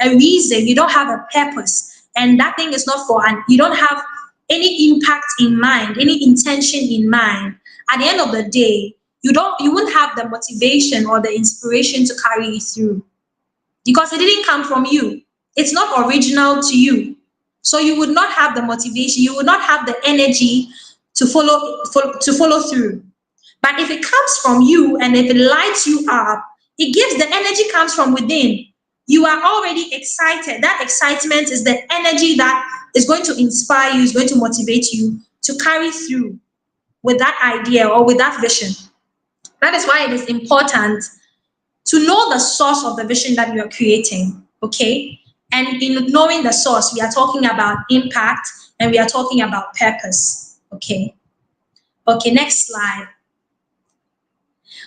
a reason, you don't have a purpose, and that thing is not for, and you don't have any impact in mind, any intention in mind, at the end of the day, you won't have the motivation or the inspiration to carry it through, because it didn't come from you. It's not original to you. So you would not have the motivation, you would not have the energy to follow through. But if it comes from you and if it lights you up, it gives, the energy comes from within. You are already excited. That excitement is the energy that is going to inspire you, is going to motivate you to carry through with that idea or with that vision. That is why it is important to know the source of the vision that you are creating, okay? And in knowing the source, we are talking about impact and we are talking about purpose, okay? Okay, next slide.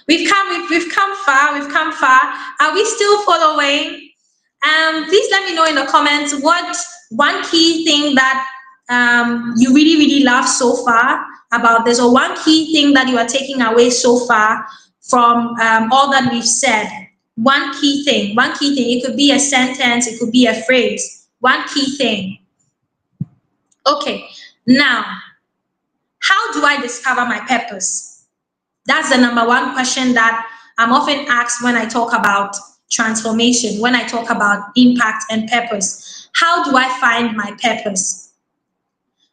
We've come far, we've come far. Are we still following? Please let me know in the comments what one key thing that you really, really love so far about this, or one key thing that you are taking away so far from all that we've said. One key thing, one key thing. It could be a sentence, it could be a phrase. One key thing. Okay, now, how do I discover my purpose? That's the number one question that I'm often asked when I talk about transformation, when I talk about impact and purpose. How do I find my purpose?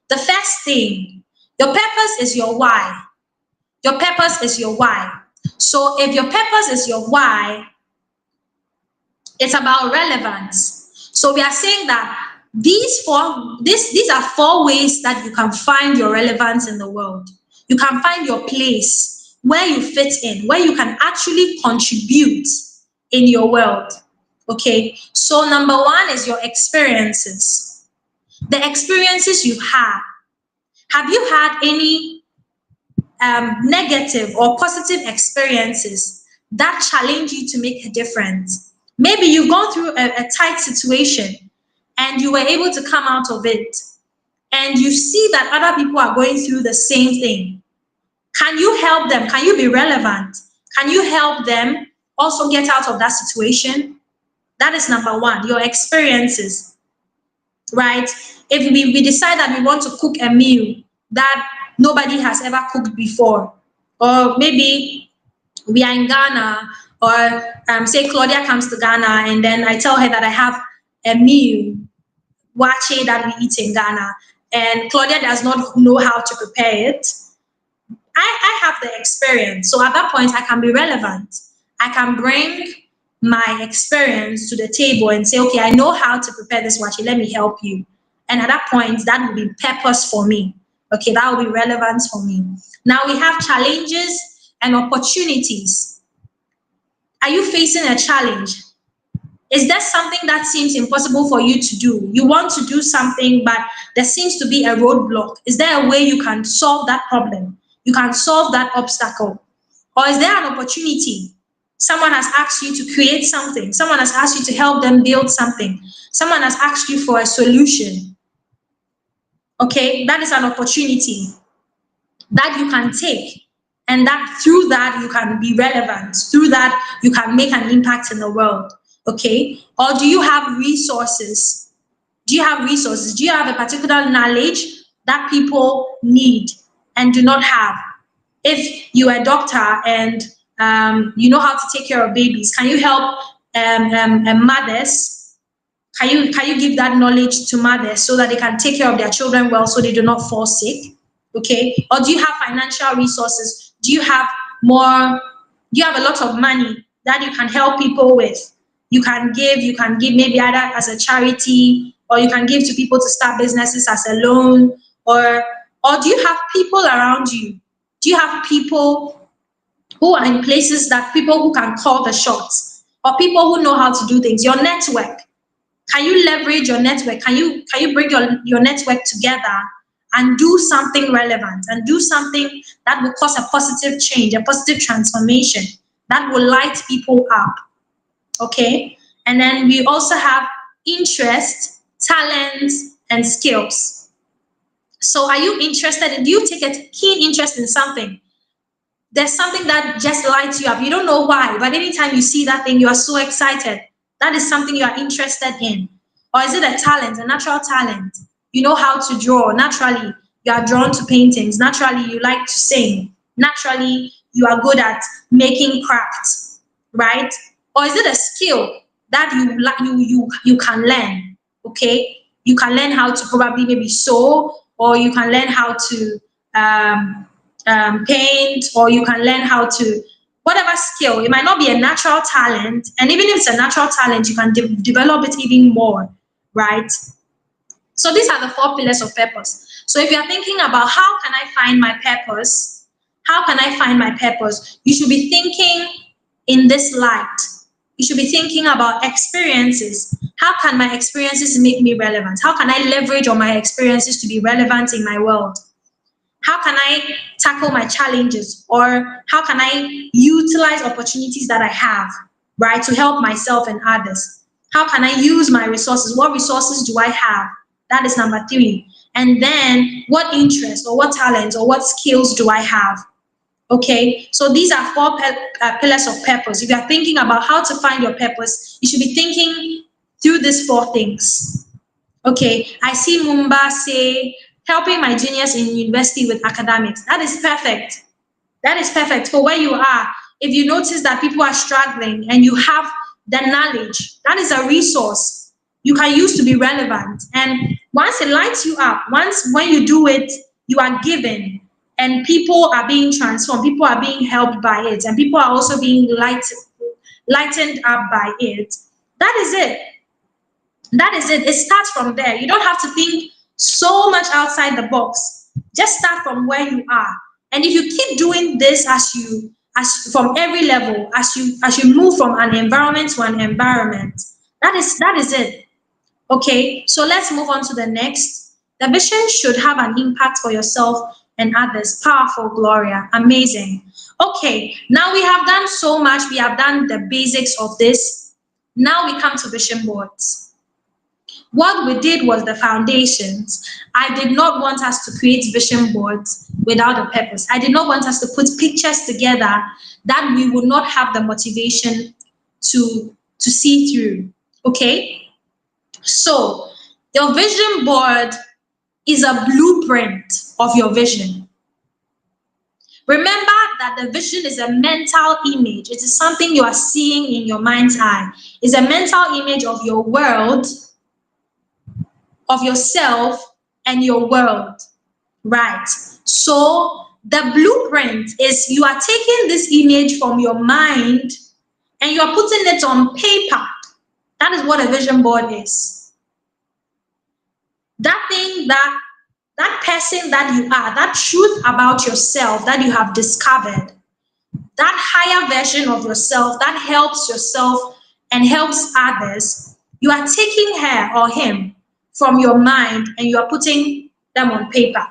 The first thing, your purpose is your why. Your purpose is your why. So if your purpose is your why, It's about relevance. So we are saying that these are four ways that you can find your relevance in the world. You can find your place where you fit in, where you can actually contribute in your world. Okay. So number one is your experiences. The experiences you've had. Have you had any negative or positive experiences that challenge you to make a difference? Maybe you've gone through a tight situation and you were able to come out of it, and you see that other people are going through the same thing. Can you help them? Can you be relevant? Can you help them also get out of that situation? That is number one, your experiences, right? If we decide that we want to cook a meal that nobody has ever cooked before, or maybe we are in Ghana, or say Claudia comes to Ghana, and then I tell her that I have a meal, wache, that we eat in Ghana, and Claudia does not know how to prepare it. I have the experience. So at that point, I can be relevant. I can bring my experience to the table and say, okay, I know how to prepare this wache. Let me help you. And at that point, that will be purpose for me. Okay, that will be relevance for me. Now we have challenges and opportunities. Are you facing a challenge? Is there something that seems impossible for you to do? You want to do something, but there seems to be a roadblock. Is there a way you can solve that problem? You can solve that obstacle? Or is there an opportunity? Someone has asked you to create something. Someone has asked you to help them build something. Someone has asked you for a solution. Okay, that is an opportunity that you can take, and that through that you can be relevant, through that you can make an impact in the world. Okay, or do you have resources? Do you have a particular knowledge that people need and do not have? If you're a doctor and you know how to take care of babies, can you help mothers? Can you give that knowledge to mothers so that they can take care of their children well, so they do not fall sick? Okay. Or do you have financial resources? More do you have a lot of money that you can help people with? You can give maybe either as a charity, or you can give to people to start businesses as a loan, or do you have people around you? Do you have people who are in places, that people who can call the shots, or people who know how to do things? Your network. Can you leverage your network? Can you bring your network together and do something relevant, and do something that will cause a positive change, a positive transformation that will light people up? Okay. And then we also have interest, talents, and skills. So are you interested in, do you take a keen interest in something? There's something that just lights you up. You don't know why, but anytime you see that thing, you are so excited. That is something you are interested in. Or is it a talent, a natural talent? You know how to draw. Naturally, you are drawn to paintings. Naturally, you like to sing. Naturally, you are good at making crafts, right? Or is it a skill that you can learn? Okay, you can learn how to probably maybe sew, or you can learn how to um, paint, or you can learn how to, whatever skill. It might not be a natural talent, and even if it's a natural talent, you can develop it even more, right? So these are the four pillars of purpose. So if you're thinking about how can I find my purpose, how can I find my purpose, you should be thinking in this light. You should be thinking about experiences. How can my experiences make me relevant? How can I leverage on my experiences to be relevant in my world? How can I tackle my challenges, or how can I utilize opportunities that I have, right, to help myself and others? How can I use my resources? What resources do I have? That is number three. And then what interest, or what talents, or what skills do I have? Okay, so these are four pillars of purpose. If you are thinking about how to find your purpose, you should be thinking through these four things. Okay, I see Mumba say, helping my juniors in university with academics. That is perfect. That is perfect for where you are. If you notice that people are struggling and you have the knowledge, that is a resource you can use to be relevant. And once it lights you up, once when you do it, you are given, and people are being transformed, people are being helped by it, and people are also being lightened up by it. That is it. That is it. It starts from there. You don't have to think so much outside the box. Just start from where you are. And if you keep doing this as from every level, as you move from an environment to an environment, that is it. Okay, so let's move on to the next. The vision should have an impact for yourself and others. Powerful, Gloria. Amazing. Okay, now we have done so much. We have done the basics of this. Now we come to vision boards. What we did was the foundations. I did not want us to create vision boards without a purpose. I did not want us to put pictures together that we would not have the motivation to see through. Okay? So, your vision board is a blueprint of your vision. Remember that the vision is a mental image. It is something you are seeing in your mind's eye. It's a mental image of your world, of yourself, and your world. Right. So, the blueprint is you are taking this image from your mind and you are putting it on paper. That is what a vision board is. That thing, that person that you are, that truth about yourself that you have discovered, that higher version of yourself that helps yourself and helps others, you are taking her or him from your mind and you are putting them on paper.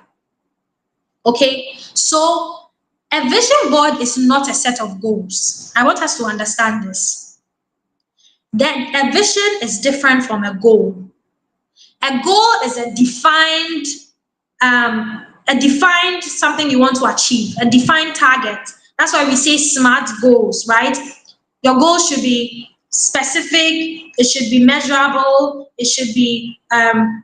Okay, so a vision board is not a set of goals. I want us to understand this. Then a vision is different from a goal. A goal is a defined something you want to achieve, a defined target. That's why we say SMART goals, right? Your goals should be specific, it should be measurable, it should be relevant,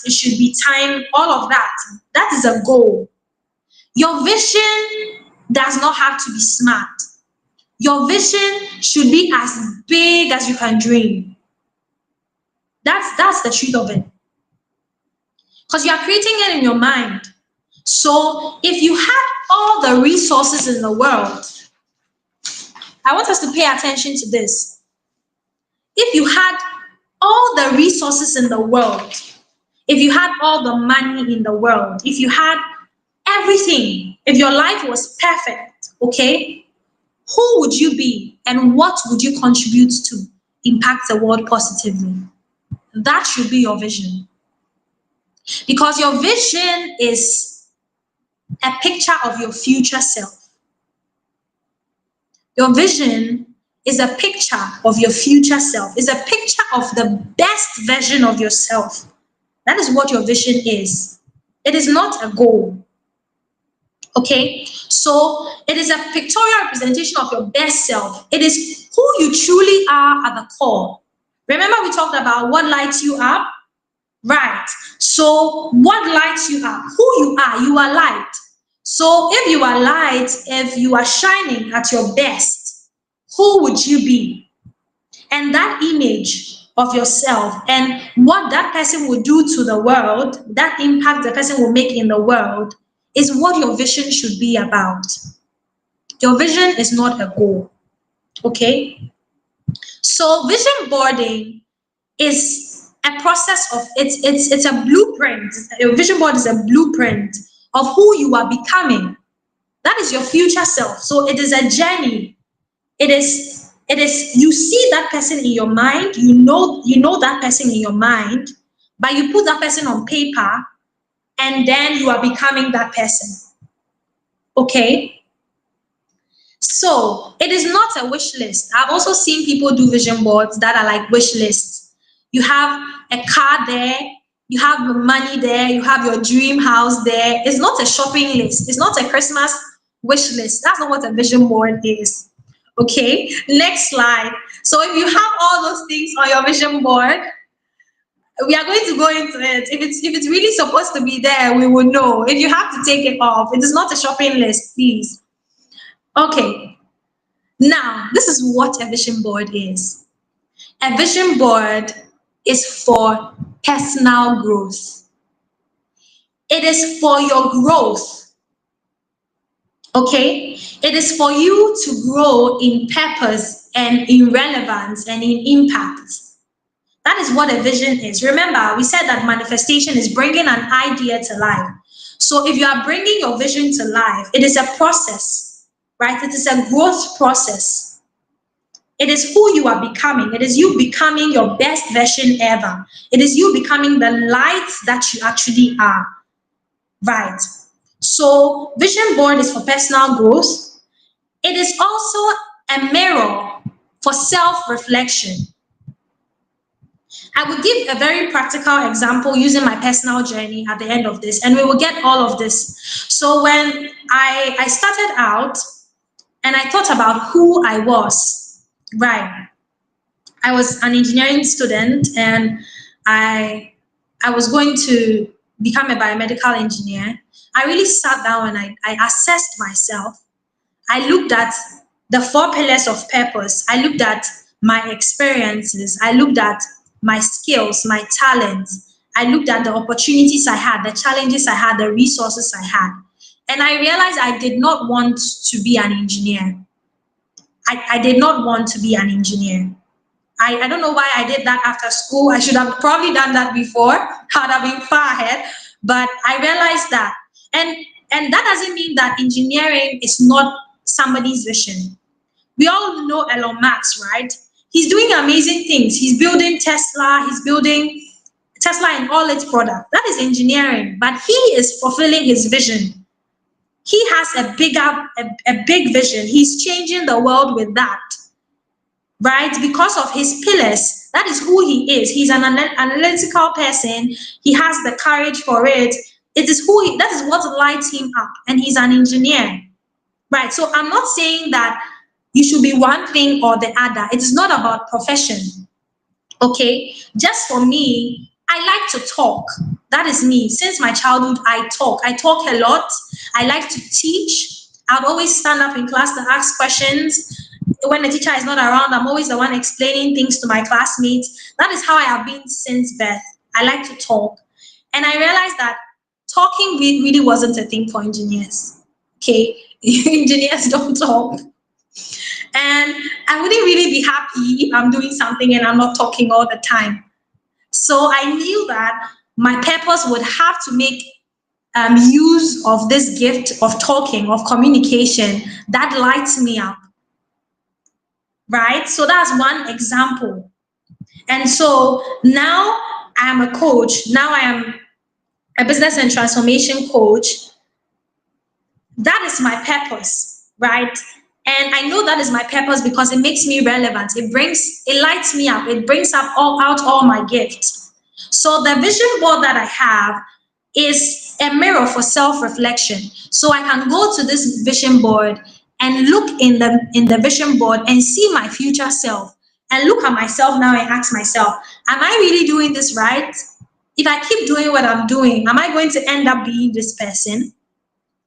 it should be time, all of that. That is a goal. Your vision does not have to be smart. Your vision should be as big as you can dream. That's the truth of it. Because you are creating it in your mind. So if you had all the resources in the world, I want us to pay attention to this. If you had all the resources in the world, if you had all the money in the world, if you had everything, if your life was perfect, okay, who would you be and what would you contribute to impact the world positively? That should be your vision. Because your vision is a picture of your future self. Your vision is a picture of your future self. It's a picture of the best version of yourself. That is what your vision is. It is not a goal. Okay? So it is a pictorial representation of your best self. It is who you truly are at the core. Remember we talked about what lights you up? Right. So what lights you up? Who you are light. So if you are light, if you are shining at your best, who would you be? And that image of yourself and what that person will do to the world, that impact the person will make in the world, is what your vision should be about. Your vision is not a goal. Okay? So vision boarding is a process of it's a blueprint. A vision board is a blueprint of who you are becoming. That is your future self. So it is a journey. It is you see that person in your mind, you know that person in your mind, but you put that person on paper and then you are becoming that person. Okay? So it is not a wish list. I've also seen people do vision boards that are like wish lists. You have a car there, you have money there, you have your dream house there. It's not a shopping list. It's not a Christmas wish list. That's not what a vision board is. Okay, next slide. So if you have all those things on your vision board, we are going to go into it. If it's really supposed to be there, we will know. If you have to take it off, it is not a shopping list, please. Okay, now this is what a vision board is. A vision board is for personal growth. It is for your growth. Okay? It is for you to grow in purpose, and in relevance and in impact. That is what a vision is. Remember, we said that manifestation is bringing an idea to life. So if you are bringing your vision to life, it is a process, right? It is a growth process. It is who you are becoming. It is you becoming your best version ever. It is you becoming the light that you actually are, right? So vision board is for personal growth. It is also a mirror for self-reflection. I will give a very practical example using my personal journey at the end of this, and we will get all of this. So when I started out and I thought about who I was, right? I was an engineering student and I was going to become a biomedical engineer. I really sat down and I assessed myself. I looked at the four pillars of purpose. I looked at my experiences. I looked at my skills, my talents. I looked at the opportunities I had, the challenges I had, the resources I had. And I realized I did not want to be an engineer. I did not want to be an engineer. I don't know why I did that after school. I should have probably done that before. I would have been far ahead. But I realized that. And that doesn't mean that engineering is not somebody's vision. We all know Elon Musk, right? He's doing amazing things. He's building Tesla. He's building Tesla and all its products. That is engineering. But he is fulfilling his vision. He has a big vision. He's changing the world with that, right? Because of his pillars. That is who he is. He's an analytical person. He has the courage for it. It is that is what lights him up. And he's an engineer, right? So I'm not saying that you should be one thing or the other. It is not about profession, okay? Just for me, I like to talk. That is me. Since my childhood, I talk. I talk a lot. I like to teach. I'd always stand up in class to ask questions. When the teacher is not around, I'm always the one explaining things to my classmates. That is how I have been since birth. I like to talk. And I realized that talking really wasn't a thing for engineers. Okay? Engineers don't talk. And I wouldn't really be happy if I'm doing something and I'm not talking all the time. So I knew that my purpose would have to make use of this gift of talking, of communication that lights me up. Right? So that's one example. And so now I am a coach. Now I am a business and transformation coach. That is my purpose, right? And I know that is my purpose because it makes me relevant. It lights me up. It brings out all my gifts. So the vision board that I have is a mirror for self-reflection. So I can go to this vision board and look in the vision board and see my future self and look at myself now and ask myself, am I really doing this right? If I keep doing what I'm doing, am I going to end up being this person?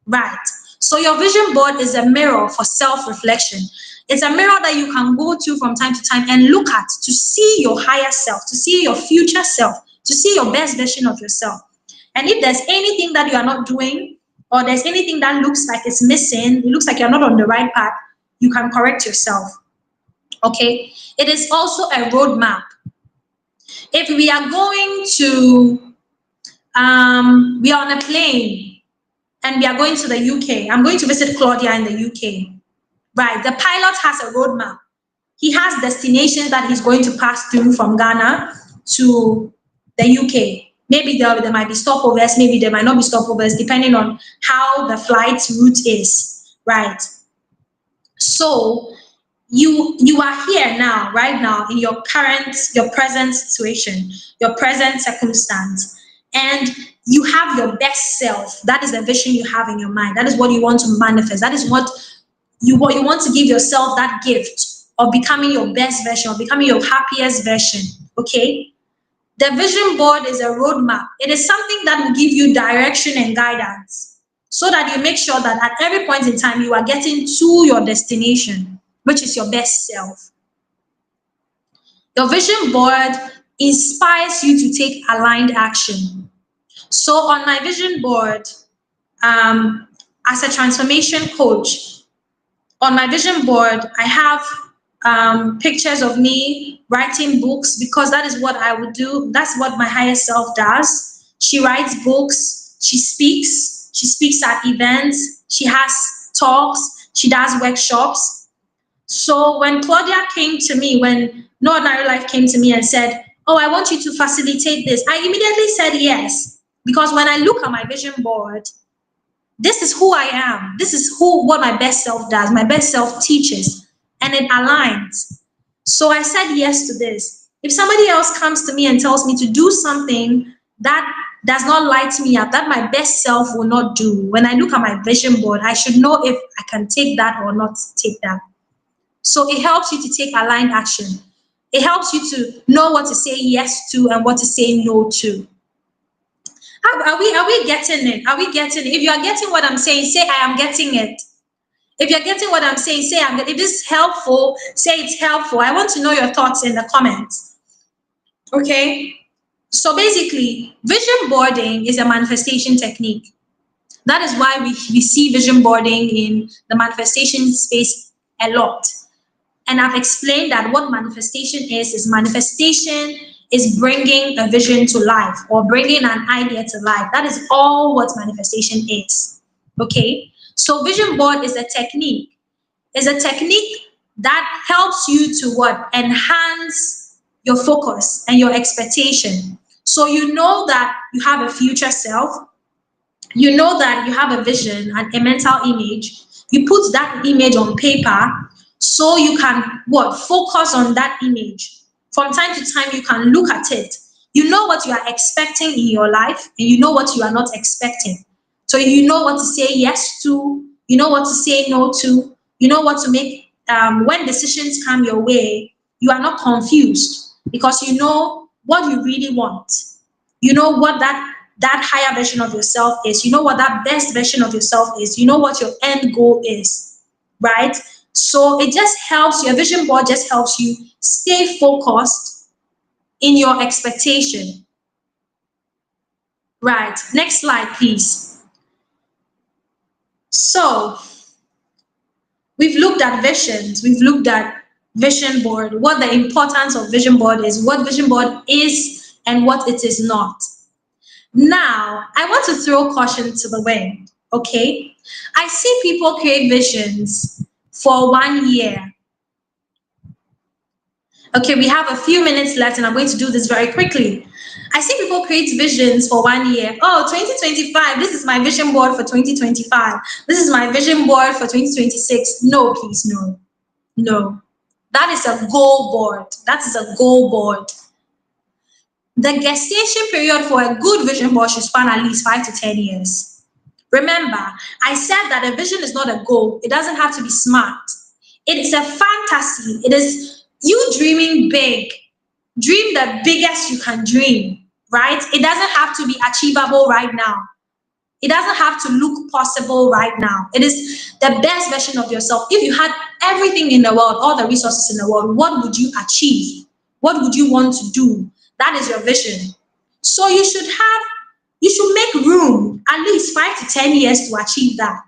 Right. So your vision board is a mirror for self-reflection. It's a mirror that you can go to from time to time and look at to see your higher self, to see your future self, to see your best version of yourself. And if there's anything that you are not doing, or there's anything that looks like it's missing, it looks like you're not on the right path, you can correct yourself. Okay? It is also a roadmap. If we are going to, we are on a plane and we are going to the UK. I'm going to visit Claudia in the UK. Right, the pilot has a roadmap. He has destinations that he's going to pass through from Ghana to the UK. Maybe there might be stopovers, maybe there might not be stopovers, depending on how the flight route is, right? So you are here now, right now, in your present situation, your present circumstance, and you have your best self. That is the vision you have in your mind. That is what you want to manifest. That is what you want to give yourself, that gift of becoming your best version, of becoming your happiest version. Okay? The vision board is a roadmap. It is something that will give you direction and guidance so that you make sure that at every point in time you are getting to your destination, which is your best self. Your vision board inspires you to take aligned action. So on my vision board, as a transformation coach, on my vision board, I have pictures of me writing books, because that is what I would do. That's what my higher self does. She writes books, she speaks at events, she has talks, she does workshops. So when Claudia came to me, when No Ordinary Life came to me and said, "Oh, I want you to facilitate this," I immediately said yes. Because when I look at my vision board, this is who I am. This is what my best self does. My best self teaches, and it aligns. So I said yes to this. If somebody else comes to me and tells me to do something that does not light me up, that my best self will not do, when I look at my vision board, I should know if I can take that or not take that. So it helps you to take aligned action. It helps you to know what to say yes to and what to say no to. Are we getting it? Are we getting it? If you are getting what I'm saying, say I am getting it. If you're getting what I'm saying, say I'm. If this is helpful, say it's helpful. I want to know your thoughts in the comments. Okay. So basically, vision boarding is a manifestation technique. That is why we see vision boarding in the manifestation space a lot. And I've explained that what manifestation is manifestation is bringing a vision to life or bringing an idea to life. That is all what manifestation is. Okay? So vision board is a technique. It's a technique that helps you to what? Enhance your focus and your expectation. So you know that you have a future self, you know that you have a vision and a mental image. You put that image on paper so you can what? Focus on that image. From time to time, you can look at it. You know what you are expecting in your life, and you know what you are not expecting. So you know what to say yes to, you know what to say no to, you know what to make when decisions come your way, you are not confused because you know what you really want. You know what that higher version of yourself is. You know what that best version of yourself is. You know what your end goal is, right? So it just helps, your vision board just helps you stay focused in your expectation. Right. Next slide, please. So we've looked at visions, we've looked at vision board, what the importance of vision board is, what vision board is, and what it is not. Now, I want to throw caution to the wind, okay? I see people create visions for 1 year. Okay, we have a few minutes left and I'm going to do this very quickly. I see people create visions for 1 year. Oh, 2025, this is my vision board for 2025. This is my vision board for 2026. No, please, no. No. That is a goal board. That is a goal board. The gestation period for a good vision board should span at least 5 to 10 years. Remember, I said that a vision is not a goal. It doesn't have to be smart. It is a fantasy. It is you dreaming big. Dream the biggest you can dream, right? It doesn't have to be achievable right now. It doesn't have to look possible right now. It is the best version of yourself. If you had everything in the world, all the resources in the world, what would you achieve? What would you want to do? That is your vision. So you should make room at least 5 to 10 years to achieve that.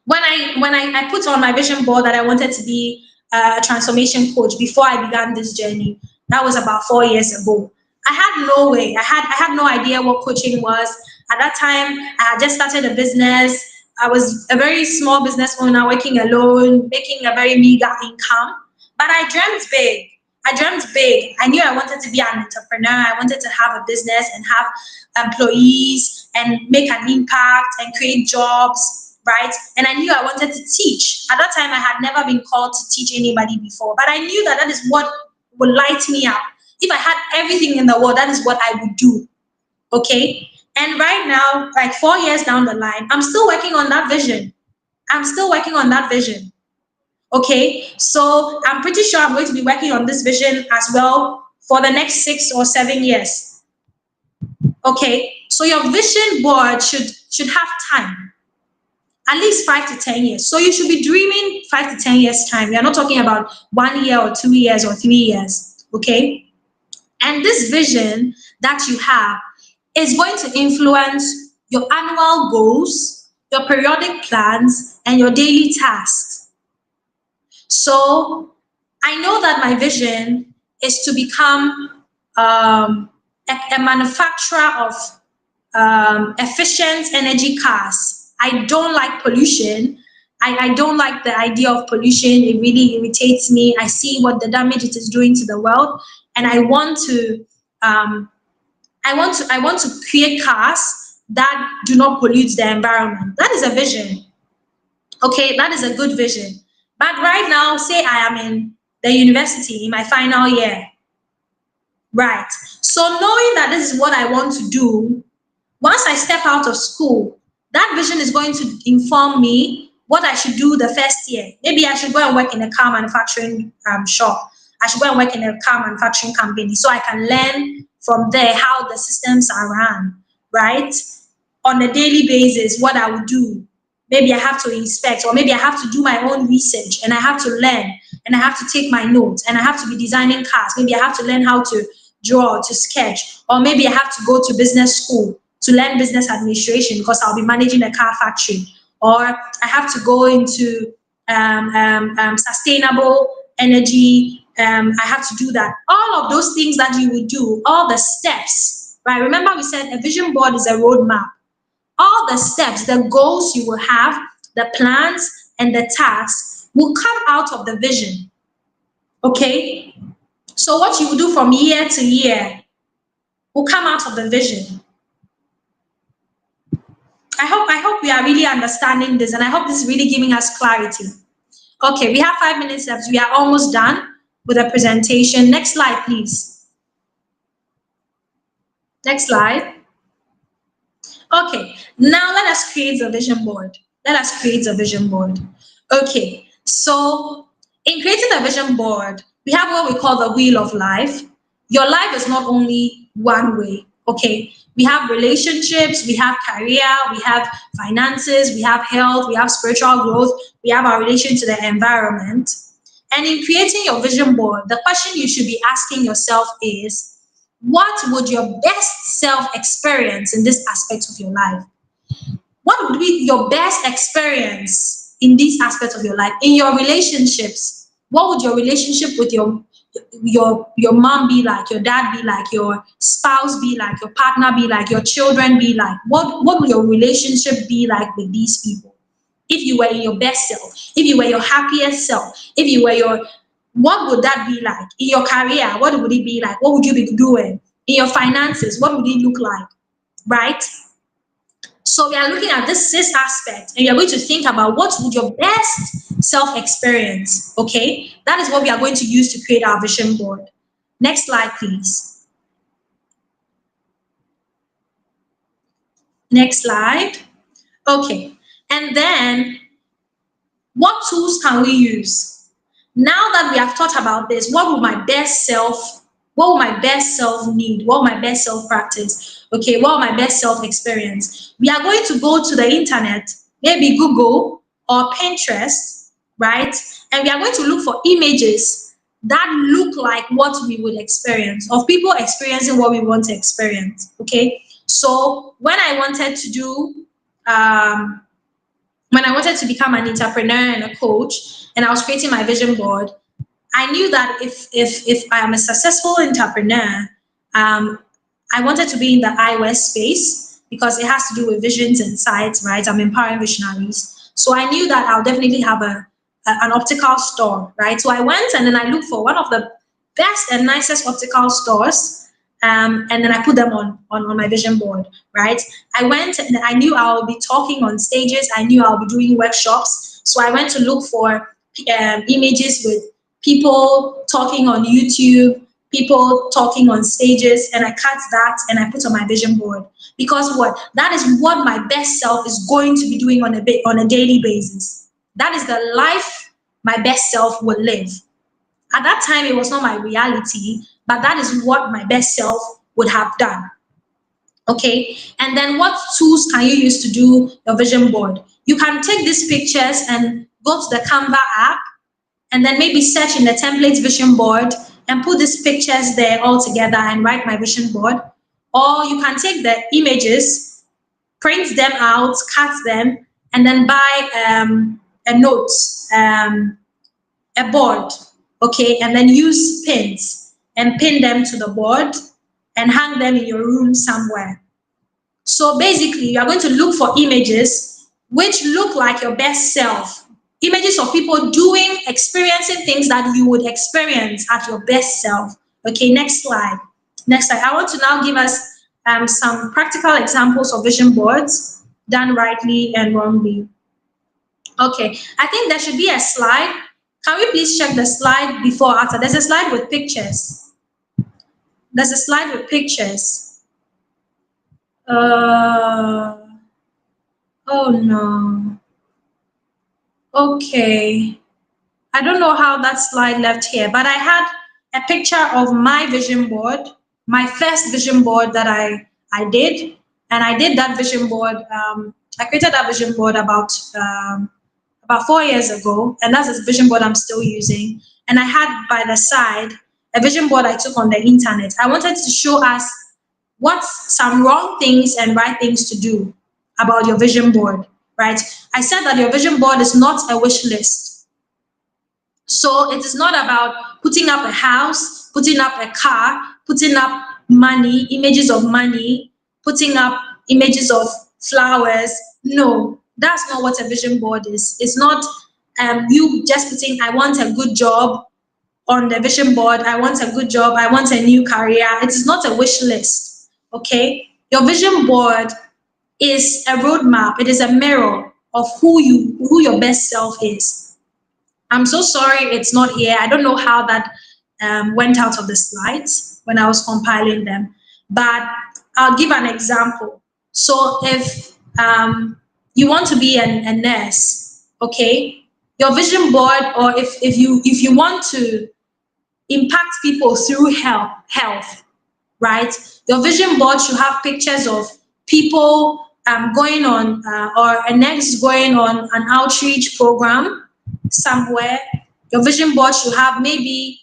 When I put on my vision board that I wanted to be a transformation coach before I began this journey, that was about 4 years ago. I had no way. I had no idea what coaching was. At that time, I had just started a business. I was a very small business owner, working alone, making a very meager income. But I dreamt big. I dreamt big. I knew I wanted to be an entrepreneur. I wanted to have a business and have employees and make an impact and create jobs, right? And I knew I wanted to teach. At that time, I had never been called to teach anybody before, but I knew that that is what would light me up. If I had everything in the world, that is what I would do. Okay? And right now, like 4 years down the line, I'm still working on that vision. I'm still working on that vision. Okay? So I'm pretty sure I'm going to be working on this vision as well for the next 6 or 7 years. Okay? So your vision board should have time. At least 5 to 10 years. So you should be dreaming 5 to 10 years time. We are not talking about 1 year or 2 years or 3 years. Okay? And this vision that you have is going to influence your annual goals, your periodic plans, and your daily tasks. So I know that my vision is to become a manufacturer of efficient energy cars. I don't like pollution. I don't like the idea of pollution. It really irritates me. I see what the damage it is doing to the world, and um, I want to create cars that do not pollute the environment. That is a vision. Okay, that is a good vision. But right now, say I am in the university in my final year, right? So knowing that this is what I want to do, once I step out of school, that vision is going to inform me what I should do the first year. Maybe I should go and work in a car manufacturing shop. I should go and work in a car manufacturing company so I can learn from there how the systems are run, right? On a daily basis, what I would do. Maybe I have to inspect, or maybe I have to do my own research and I have to learn and I have to take my notes and I have to be designing cars. Maybe I have to learn how to draw, to sketch, or maybe I have to go to business school to learn business administration because I'll be managing a car factory, or I have to go into sustainable energy. I have to do that. All of those things that you would do, all the steps, right? Remember, we said a vision board is a roadmap. All the steps, the goals you will have, the plans, and the tasks will come out of the vision. Okay? So, what you will do from year to year will come out of the vision. I hope we are really understanding this, and I hope this is really giving us clarity. Okay, we have 5 minutes left. We are almost done with the presentation. Next slide, please. Next slide. Okay, now let us create a vision board. Let us create a vision board. Okay, so in creating a vision board, we have what we call the wheel of life. Your life is not only one way, okay? We have relationships, we have career, we have finances, we have health, we have spiritual growth, we have our relation to the environment. And in creating your vision board, the question you should be asking yourself is, what would your best self experience in this aspect of your life? What would be your best experience in these aspects of your life? In your relationships, what would your relationship with your mom be like, your dad be like, your spouse be like, your partner be like, your children be like? What would your relationship be like with these people? If you were in your best self, if you were your happiest self, if you were your, what would that be like? In your career, what would it be like? What would you be doing? In your finances, what would it look like? Right? So we are looking at this aspect, and we are going to think about what would your best self experience. Okay, that is what we are going to use to create our vision board. Next slide, please. Next slide. Okay, and then what tools can we use? Now that we have thought about this, what will my best self need? What will my best self practice? Okay, what will my best self experience? We are going to go to the internet, maybe Google or Pinterest, right? And we are going to look for images that look like what we would experience, of people experiencing what we want to experience. Okay, so um, when I wanted to become an entrepreneur and a coach, and I was creating my vision board, I knew that if I am a successful entrepreneur, um, I wanted to be in the eyewear space because it has to do with visions and sights, right? I'm empowering visionaries. So I knew that I'll definitely have an optical store, right? So I went and then I looked for one of the best and nicest optical stores, and then I put them on my vision board, right? I went and I knew I'll be talking on stages. I knew I'll be doing workshops. So I went to look for images with people talking on YouTube, people talking on stages, and I cut that and I put on my vision board. Because what? That is what my best self is going to be doing on a daily basis. That is the life my best self will live. At that time, it was not my reality, but that is what my best self would have done. Okay, and then what tools can you use to do your vision board? You can take these pictures and go to the Canva app and then maybe search in the templates vision board and put these pictures there all together and write my vision board. Or you can take the images, print them out, cut them, and then buy a note. a board, okay, and then use pins and pin them to the board and hang them in your room somewhere. So basically, you are going to look for images which look like your best self, images of people doing, experiencing things that you would experience at your best self. Okay, next slide. Next slide. I want to now give us some practical examples of vision boards done rightly and wrongly. Okay, I think there should be a slide. Can we please check the slide before after? There's a slide with pictures. There's a slide with pictures. Oh no. Okay. I don't know how that slide left here, but I had a picture of my vision board, my first vision board that I did. And I did that vision board, I created that vision board about 4 years ago, and that's a vision board I'm still using. And I had by the side a vision board I took on the internet. I wanted to show us what's some wrong things and right things to do about your vision board, right? I said that your vision board is not a wish list. So it is not about putting up a house, putting up a car, putting up money, images of money, putting up images of flowers. No, that's not what a vision board is. It's not you just putting, I want a good job on the vision board. I want a good job. I want a new career. It is not a wish list. Okay? Your vision board is a roadmap. It is a mirror of who your best self is. I'm so sorry it's not here. I don't know how that went out of the slides when I was compiling them, but I'll give an example. So if you want to be a nurse, okay, your vision board, or if you want to impact people through health, right? Your vision board should have pictures of people going on, or a nurse going on an outreach program somewhere. Your vision board should have maybe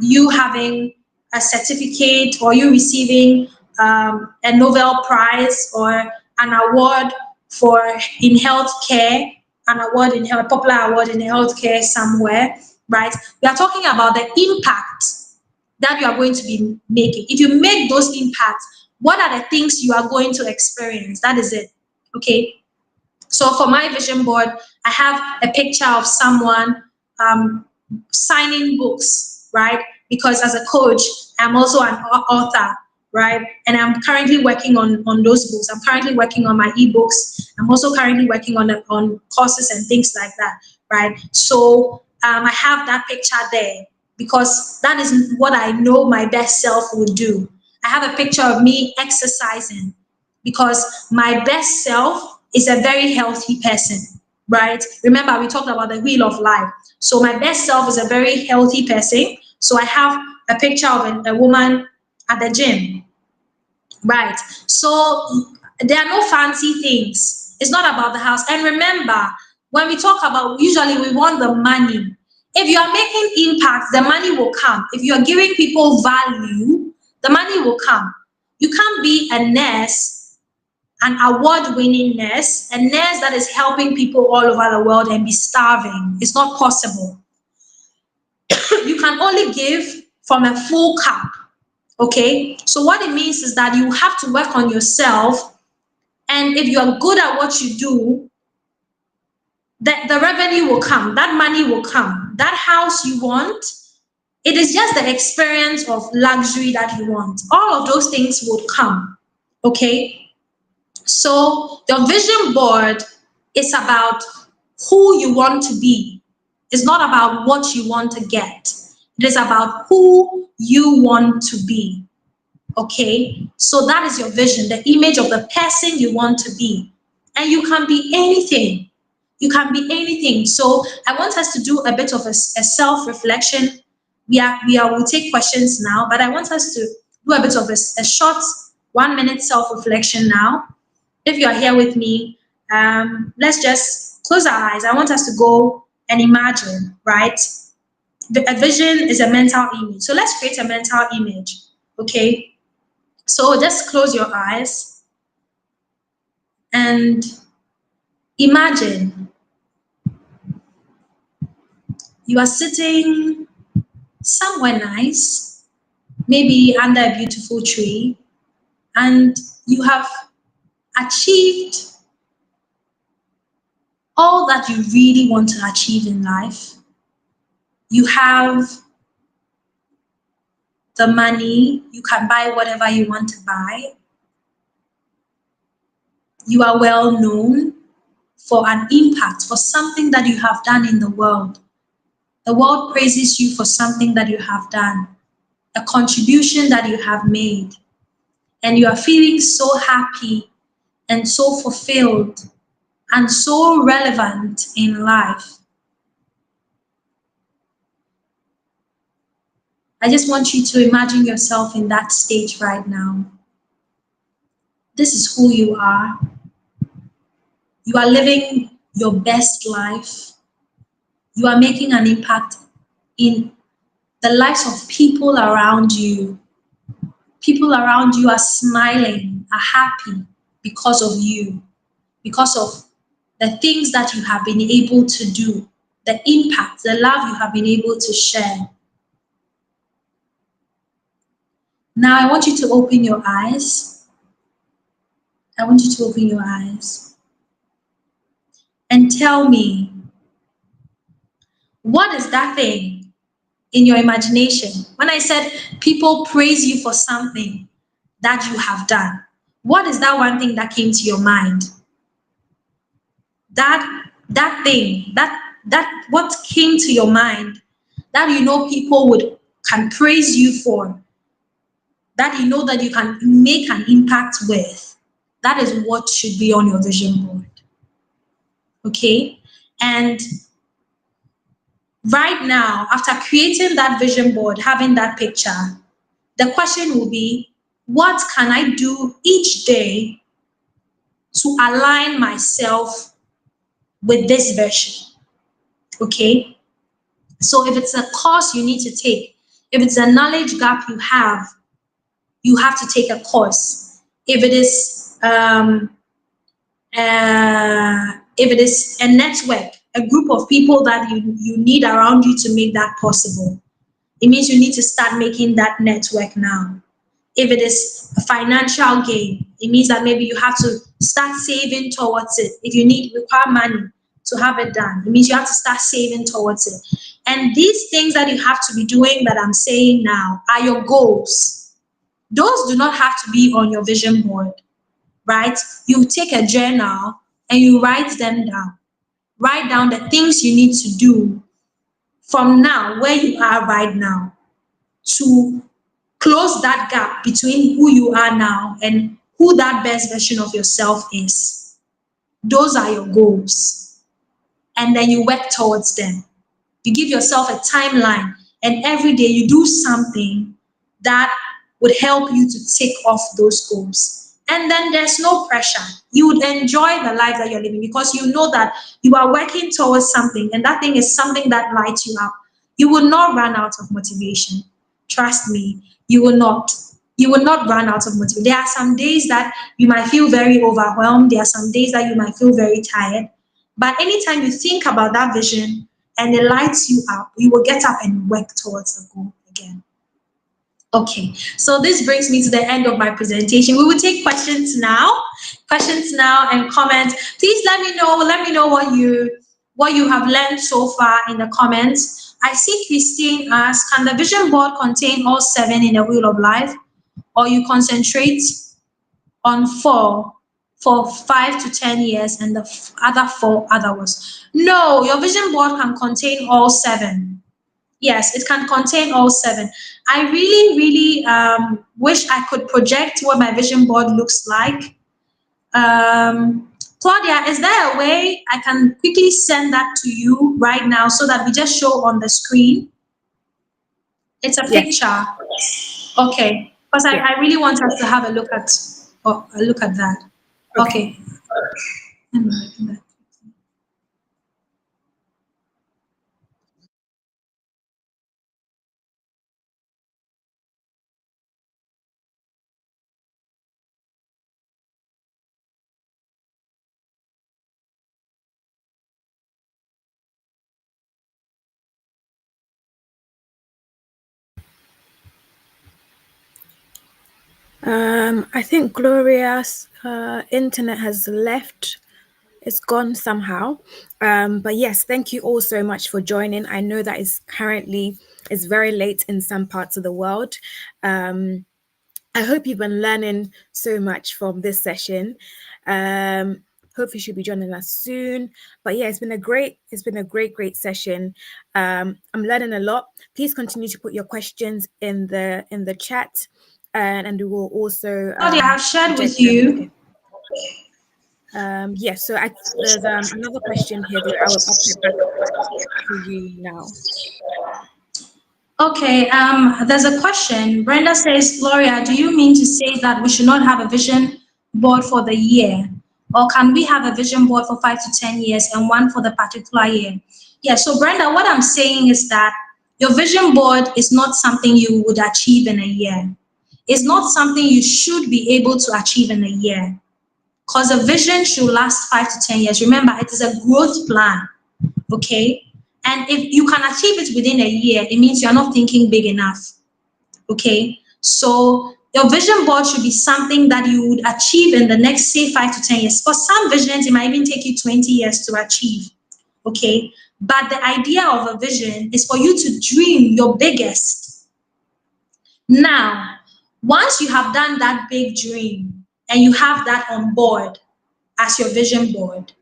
you having a certificate, or you receiving a Nobel Prize or an award for in healthcare, an award in health, popular award in healthcare somewhere, right? We are talking about the impact that you are going to be making. If you make those impacts, what are the things you are going to experience? That is it. Okay. So for my vision board, I have a picture of someone signing books, right? Because as a coach, I'm also an author, right? And I'm currently working on those books. I'm currently working on my ebooks. I'm also currently working on courses and things like that, right? So I have that picture there because that is what I know my best self would do. I have a picture of me exercising because my best self is a very healthy person, right? Remember, we talked about the wheel of life. So my best self is a very healthy person. So I have a picture of a woman at the gym, right? So there are no fancy things. It's not about the house. And remember, when we talk about, usually we want the money. If you are making impact, the money will come. If you are giving people value, the money will come. You can't be a nurse, an award-winning nurse, a nurse that is helping people all over the world and be starving. It's not possible. You can only give from a full cup. Okay, so what it means is that you have to work on yourself, and if you are good at what you do, the revenue will come, that money will come, that house you want. It is just the experience of luxury that you want. All of those things will come. Okay, so your vision board is about who you want to be. It's not about what you want to get. It is about who you want to be. Okay, so that is your vision, the image of the person you want to be. And you can be anything. You can be anything. So I want us to do a bit of a self-reflection. We'll take questions now, but I want us to do a bit of a short 1 minute self-reflection now. If you are here with me, let's just close our eyes. I want us to go and imagine, right? A vision is a mental image. So let's create a mental image, okay? So just close your eyes and imagine You are sitting somewhere nice, maybe under a beautiful tree, and you have achieved all that you really want to achieve in life. You have the money, you can buy whatever you want to buy. You are well known for an impact, for something that you have done in the world. The world praises you for something that you have done, a contribution that you have made, and you are feeling so happy and so fulfilled and so relevant in life. I just want you to imagine yourself in that stage right now. This is who you are. You are living your best life. You are making an impact in the lives of people around you. People around you are smiling, are happy because of you, because of the things that you have been able to do, the impact, the love you have been able to share. Now I want you to open your eyes. I want you to open your eyes and tell me, what is that thing in your imagination? When I said people praise you for something that you have done, what is that one thing that came to your mind? That thing, that what came to your mind that you know people would can praise you for, that you know that you can make an impact with. That is what should be on your vision board. Okay? And right now, after creating that vision board, having that picture, the question will be, what can I do each day to align myself with this vision? Okay? So if it's a course you need to take, if it's a knowledge gap you have to take a course. If it is a network, a group of people that you need around you to make that possible, it means you need to start making that network now. If it is a financial gain, it means that maybe you have to start saving towards it. If you require money to have it done, it means you have to start saving towards it. And these things that you have to be doing that I'm saying now are your goals. Those do not have to be on your vision board, right? You take a journal and you write them down. Write down the things you need to do from now, where you are right now, to close that gap between who you are now and who that best version of yourself is. Those are your goals. And then you work towards them. You give yourself a timeline, and every day you do something that would help you to tick off those goals. And then there's no pressure. You would enjoy the life that you're living because you know that you are working towards something, and that thing is something that lights you up. You will not run out of motivation. Trust me, you will not. You will not run out of motivation. There are some days that you might feel very overwhelmed. There are some days that you might feel very tired. But anytime you think about that vision and it lights you up, you will get up and work towards the goal again. Okay, so this brings me to the end of my presentation. We will take questions now and comments. Please let me know what you have learned so far in the comments. I see Christine asks, can the vision board contain all 7 in the wheel of life, or you concentrate on 4 for 5 to 10 years and the other 4 otherwise? No, your vision board can contain all 7. Yes, it can contain all 7. I really, really wish I could project what my vision board looks like. Claudia, is there a way I can quickly send that to you right now so that we just show on the screen? It's a
Yes.
picture. Okay, because
Yeah.
I really want us to have a look at that.
Okay.
Okay.
I think Gloria's internet has left. It's gone somehow. But yes, thank you all so much for joining. I know that it's very late in some parts of the world. Um, I hope you've been learning so much from this session. Hopefully she'll be joining us soon. But yeah, it's been a great session. I'm learning a lot. Please continue to put your questions in the chat, and we will also
Claudia, I have shared
address
with
them.
you.
Okay. Yes. So there's another question here, Gloria. I'll put it back to you now.
Okay, there's a question. Brenda says, Gloria, do you mean to say that we should not have a vision board for the year? Or can we have a vision board for 5 to 10 years and one for the particular year? Yeah, so Brenda, what I'm saying is that your vision board is not something you would achieve in a year. It's not something you should be able to achieve in a year. Because a vision should last 5 to 10 years. Remember, it is a growth plan. Okay, and if you can achieve it within a year, it means you're not thinking big enough. Okay, so your vision board should be something that you would achieve in the next, say, 5 to 10 years. For some visions, it might even take you 20 years to achieve. Okay, but the idea of a vision is for you to dream your biggest. Now, once you have done that big dream and you have that on board as your vision board,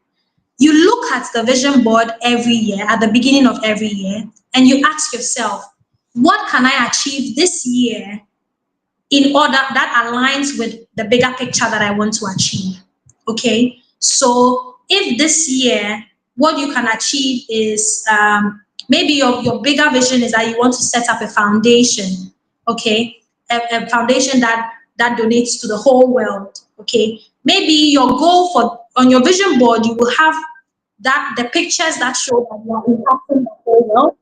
you look at the vision board every year, at the beginning of every year, and you ask yourself, what can I achieve this year in order that aligns with the bigger picture that I want to achieve? Okay, so if this year what you can achieve is maybe your bigger vision is that you want to set up a foundation, okay, a foundation that donates to the whole world. Okay, maybe your goal for on your vision board you will have that the pictures that show that you are impacting the whole world.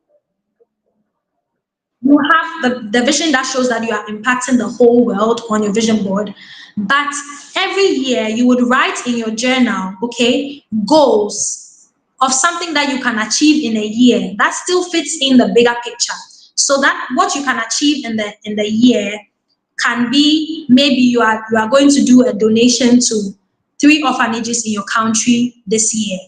You have the vision that shows that you are impacting the whole world on your vision board. But every year you would write in your journal, okay, goals of something that you can achieve in a year that still fits in the bigger picture. So that what you can achieve in the year can be, maybe you are going to do a donation to 3 orphanages in your country this year.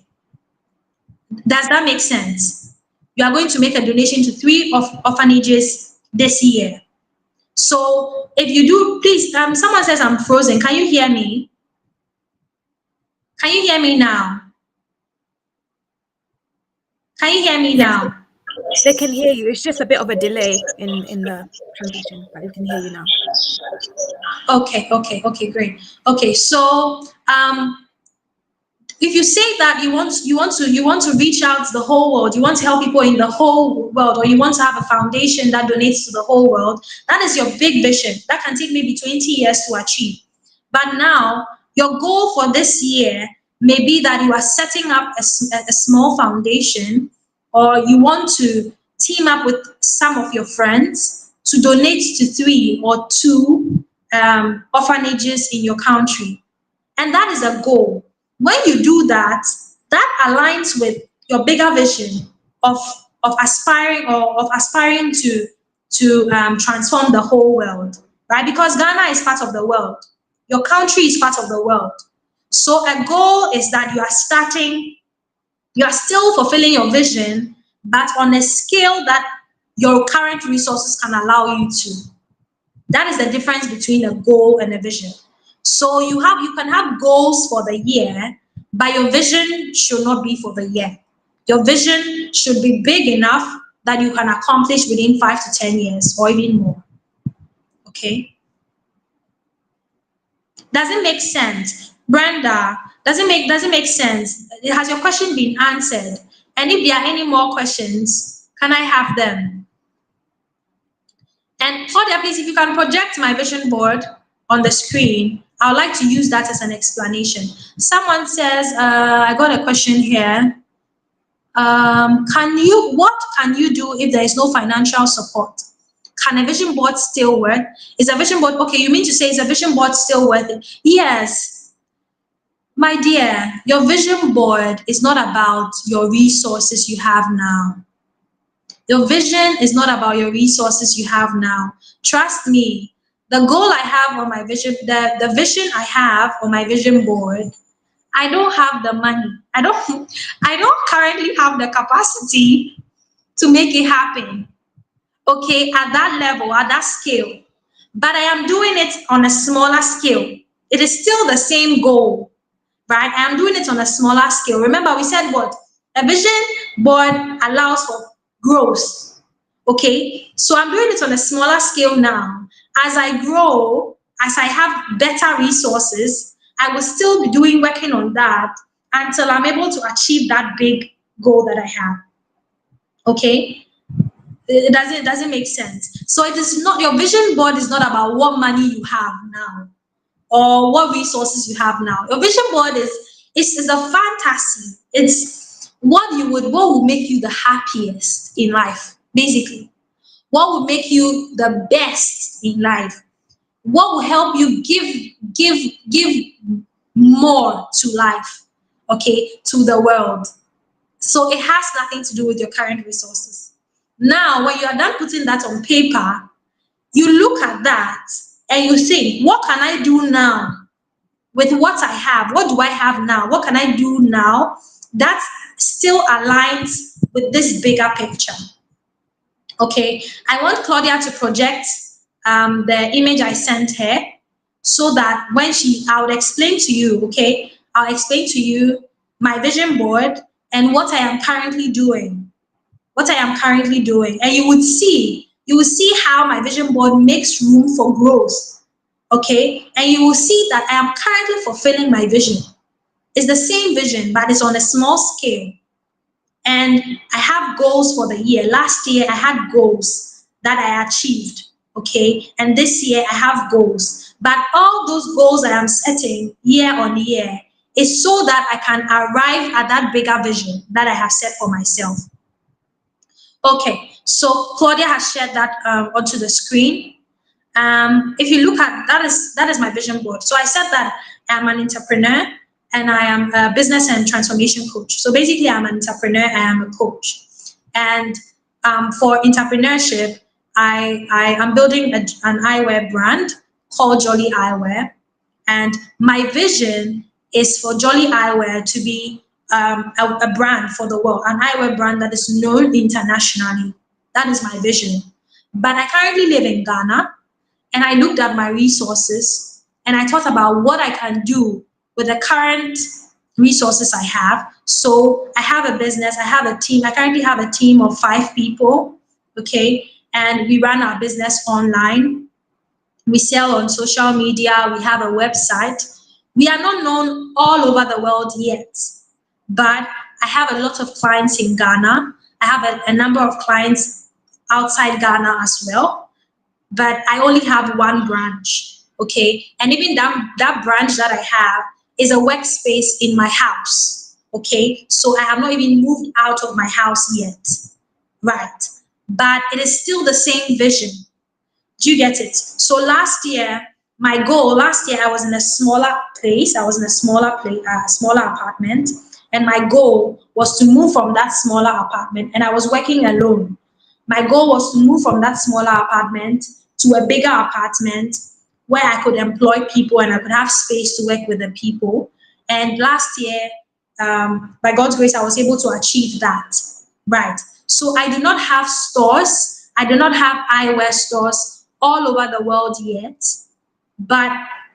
Does that make sense? You are going to make a donation to 3 orphanages this year. So if you do, please, someone says I'm frozen. Can you hear me? Can you hear me now? Can you hear me
Yes,
now?
they can hear you. It's just a bit of a delay in the transmission, but they can hear you now.
Okay, great. Okay, so if you say that you want to reach out to the whole world, you want to help people in the whole world, or you want to have a foundation that donates to the whole world, that is your big vision. That can take maybe 20 years to achieve. But now your goal for this year may be that you are setting up a small foundation, or you want to team up with some of your friends to donate to 3 or 2 orphanages in your country, and that is a goal. When you do that, that aligns with your bigger vision of of aspiring to transform the whole world, right? Because Ghana is part of the world, your country is part of the world. So a goal is that you are still fulfilling your vision, but on a scale that your current resources can allow you to. That is the difference between a goal and a vision. So you can have goals for the year, but your vision should not be for the year. Your vision should be big enough that you can accomplish within 5 to 10 years or even more. Okay? Does it make sense? Brenda, does it make sense? Has your question been answered? And if there are any more questions, can I have them? And Claudia, please, if you can project my vision board on the screen, I would like to use that as an explanation. Someone says, I got a question here. What can you do if there is no financial support? Can a vision board still work? Is a vision board, okay, you mean to say, is a vision board still worth it? Yes, my dear, your vision board is not about your resources you have now. Your vision is not about your resources you have now. Trust me, the goal I have on my vision, the vision I have on my vision board, I don't have the money. I don't currently have the capacity to make it happen. Okay, at that level, at that scale. But I am doing it on a smaller scale. It is still the same goal, right? I am doing it on a smaller scale. Remember, we said what? A vision board allows for growth. Okay, so I'm doing it on a smaller scale now. As I grow, as I have better resources, I will still be working on that until I'm able to achieve that big goal that I have. Okay, it doesn't make sense. So it is not, your vision board is not about what money you have now or what resources you have now. Your vision board is a fantasy. It's what will make you the happiest in life, basically. What will make you the best in life? What will help you give more to life, okay, to the world? So it has nothing to do with your current resources. Now, when you are done putting that on paper, you look at that and you say, what can I do now with what I have? What do I have now? What can I do now that still aligns with this bigger picture? Okay, I want Claudia to project the image I sent her so that I would explain to you, okay, I'll explain to you my vision board and what I am currently doing, and you will see how my vision board makes room for growth, okay, and you will see that I am currently fulfilling my vision. It's the same vision, but it's on a small scale. And I have goals for the year. Last year, I had goals that I achieved, okay? And this year, I have goals. But all those goals I am setting year on year is so that I can arrive at that bigger vision that I have set for myself. Okay, so Claudia has shared that onto the screen. If you look at that is my vision board. So I said that I'm an entrepreneur and I am a business and transformation coach. So basically, I'm an entrepreneur, I am a coach. And for entrepreneurship, I am building an eyewear brand called Jolly Eyewear. And my vision is for Jolly Eyewear to be a brand for the world, an eyewear brand that is known internationally. That is my vision. But I currently live in Ghana, and I looked at my resources and I thought about what I can do with the current resources I have. So I have a business, I have a team. I currently have a team of 5 people, okay? And we run our business online. We sell on social media, we have a website. We are not known all over the world yet, but I have a lot of clients in Ghana. I have a number of clients outside Ghana as well, but I only have one branch, okay? And even that branch that I have is a workspace in my house, okay? So I have not even moved out of my house yet, right? But it is still the same vision. Do you get it? So last year I was in a smaller place. I was in a smaller apartment, and my goal was to move from that smaller apartment, and I was working alone. My goal was to move from that smaller apartment to a bigger apartment where I could employ people and I could have space to work with the people. And last year, by God's grace, I was able to achieve that. Right. So I do not have stores. I do not have eyewear stores all over the world yet, but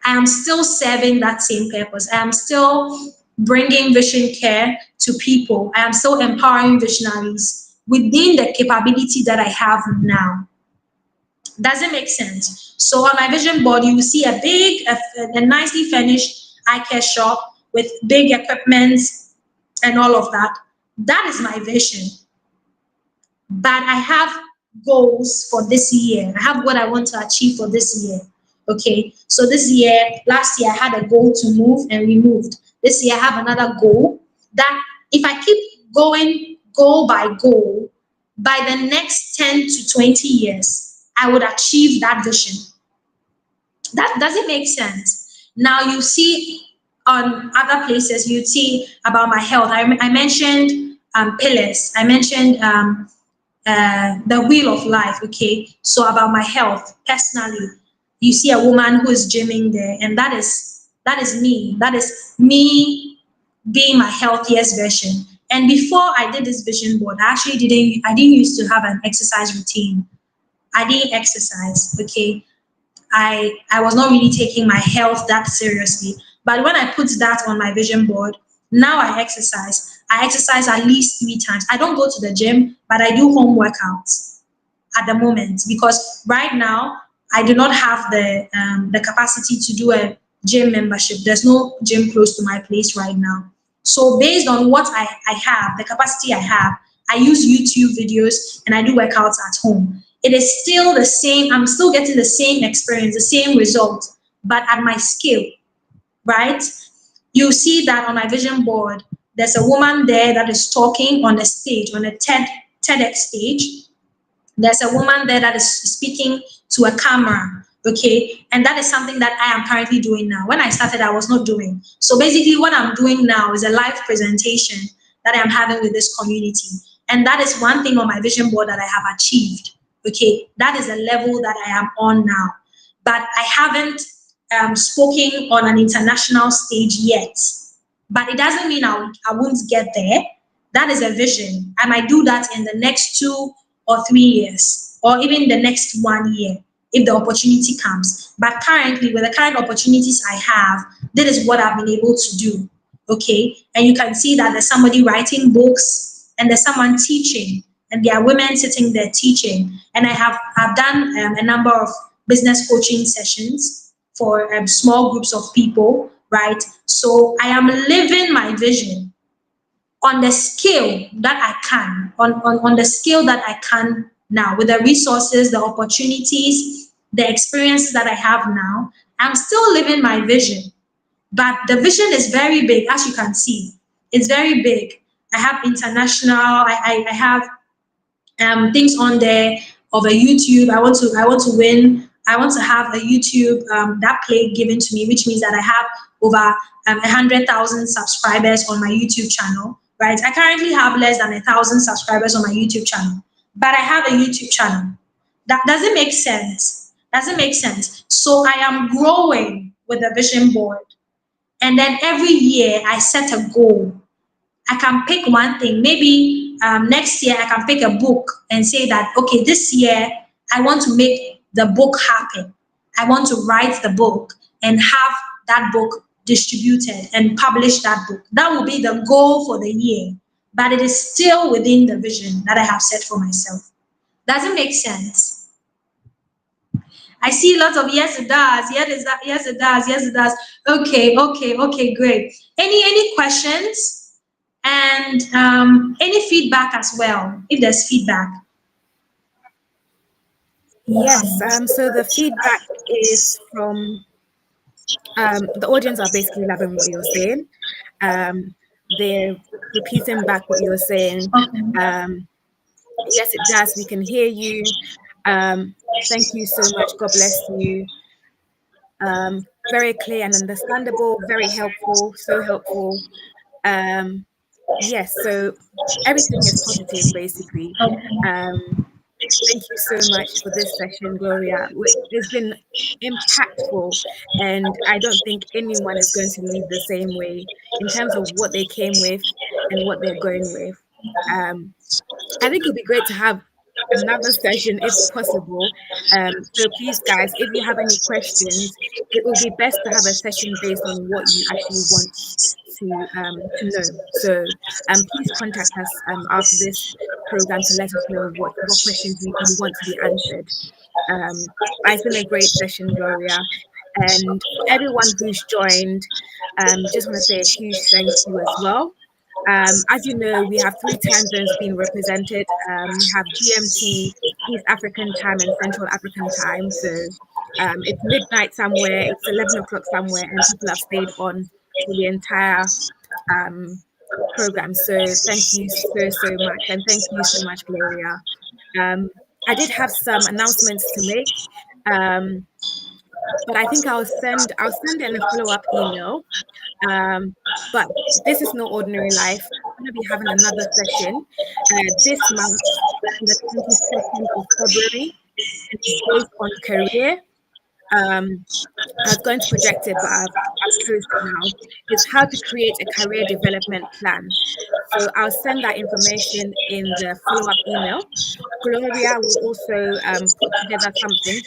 I am still serving that same purpose. I am still bringing vision care to people. I am still empowering visionaries within the capability that I have now. Does it make sense? So on my vision board, you will see a nicely finished eye care shop with big equipment and all of that. That is my vision. But I have goals for this year. I have what I want to achieve for this year. Okay, so last year I had a goal to move and we moved. This year I have another goal that if I keep going goal by goal, by the next 10 to 20 years, I would achieve that vision. That doesn't make sense. Now you see on other places, you see about my health. I mentioned pillars. I mentioned the wheel of life. Okay, so about my health personally, you see a woman who is gymming there, and that is me. That is me being my healthiest version. And before I did this vision board, I didn't used to have an exercise routine. I didn't exercise, okay? I was not really taking my health that seriously. But when I put that on my vision board, now I exercise. I exercise at least 3 times. I don't go to the gym, but I do home workouts at the moment, because right now I do not have the capacity to do a gym membership. There's no gym close to my place right now. So based on what I have, the capacity I have, I use YouTube videos and I do workouts at home. It is still the same. I'm still getting the same experience, the same result, but at my scale, right? You see that on my vision board, there's a woman there that is talking on a stage, on a TEDx stage. There's a woman there that is speaking to a camera, okay? And that is something that I am currently doing now. When I started, I was not doing. So basically, what I'm doing now is a live presentation that I'm having with this community. And that is one thing on my vision board that I have achieved, okay? That is a level that I am on now. But I haven't spoken on an international stage yet. But it doesn't mean I won't get there. That is a vision. I might do that in the next 2 or 3 years, or even the next 1 year if the opportunity comes. But currently, with the current opportunities I have, this is what I've been able to do. Okay. And you can see that there's somebody writing books and there's someone teaching, and there are women sitting there teaching. And I've done a number of business coaching sessions for small groups of people, right? So I am living my vision on the scale that I can, on the scale that I can now, with the resources, the opportunities, the experiences that I have now. I'm still living my vision, but the vision is very big, as you can see. It's very big. I have international, I have things on there of a YouTube. I want to win. I want to have a YouTube that play given to me, which means that I have over 100,000 subscribers on my YouTube channel. Right? I currently have less than 1,000 subscribers on my YouTube channel, but I have a YouTube channel. That doesn't make sense. Doesn't make sense. So I am growing with the vision board, and then every year I set a goal. I can pick one thing. Maybe next year I can pick a book and say that, okay, this year I want to make the book happen. I want to write the book and have that book distributed and publish that book. That will be the goal for the year, but it is still within the vision that I have set for myself. Does it make sense? I see lots of yes it does, yes it does, yes it does, yes it does. Okay, great. Any questions? And any feedback as well, if there's feedback.
Yes, so the feedback is from the audience are basically loving what you're saying. They're repeating back what you're saying. Yes, it does. We can hear you. Thank you so much. God bless you. Very clear and understandable, very helpful, so helpful. Yes, so everything is positive, basically. Thank you so much for this session, Gloria. It's been impactful, and I don't think anyone is going to leave the same way in terms of what they came with and what they're going with. I think it would be great to have another session if possible. So please, guys, if you have any questions, it will be best to have a session based on what you actually want to know. So please contact us after this program to let us know what questions you want to be answered. It's been a great session, Gloria. And for everyone who's joined, just want to say a huge thank you as well. As you know, we have 3 time zones being represented. We have GMT, East African time, and Central African time. So it's midnight somewhere, it's 11 o'clock somewhere, and people have stayed on for the entire program. So thank you so much, and thank you so much, Gloria. I did have some announcements to make, but I think I'll send in a follow-up email. But this is no ordinary life. I'm going to be having another session this month, on the 22nd of February. It's based on career. um, I was going to project it, but I've closed it now. Is how to create a career development plan. So I'll send that information in the follow-up email. Gloria will also put together something.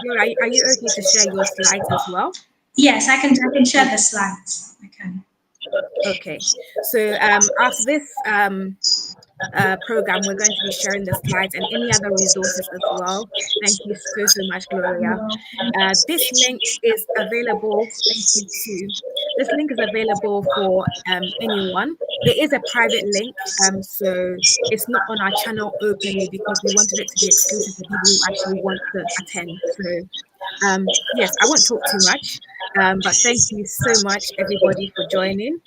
Gloria, are you okay to share your slides as well?
Yes, I can share the
Okay.
slides. I can.
Okay. So after this program, we're going to be sharing the slides and any other resources as well. Thank you so much, Gloria. This link is available. Thank you too. This link is available for anyone. It is a private link, so it's not on our channel openly because we wanted it to be exclusive for people who actually want to attend. So yes, I won't talk too much, but thank you so much, everybody, for joining.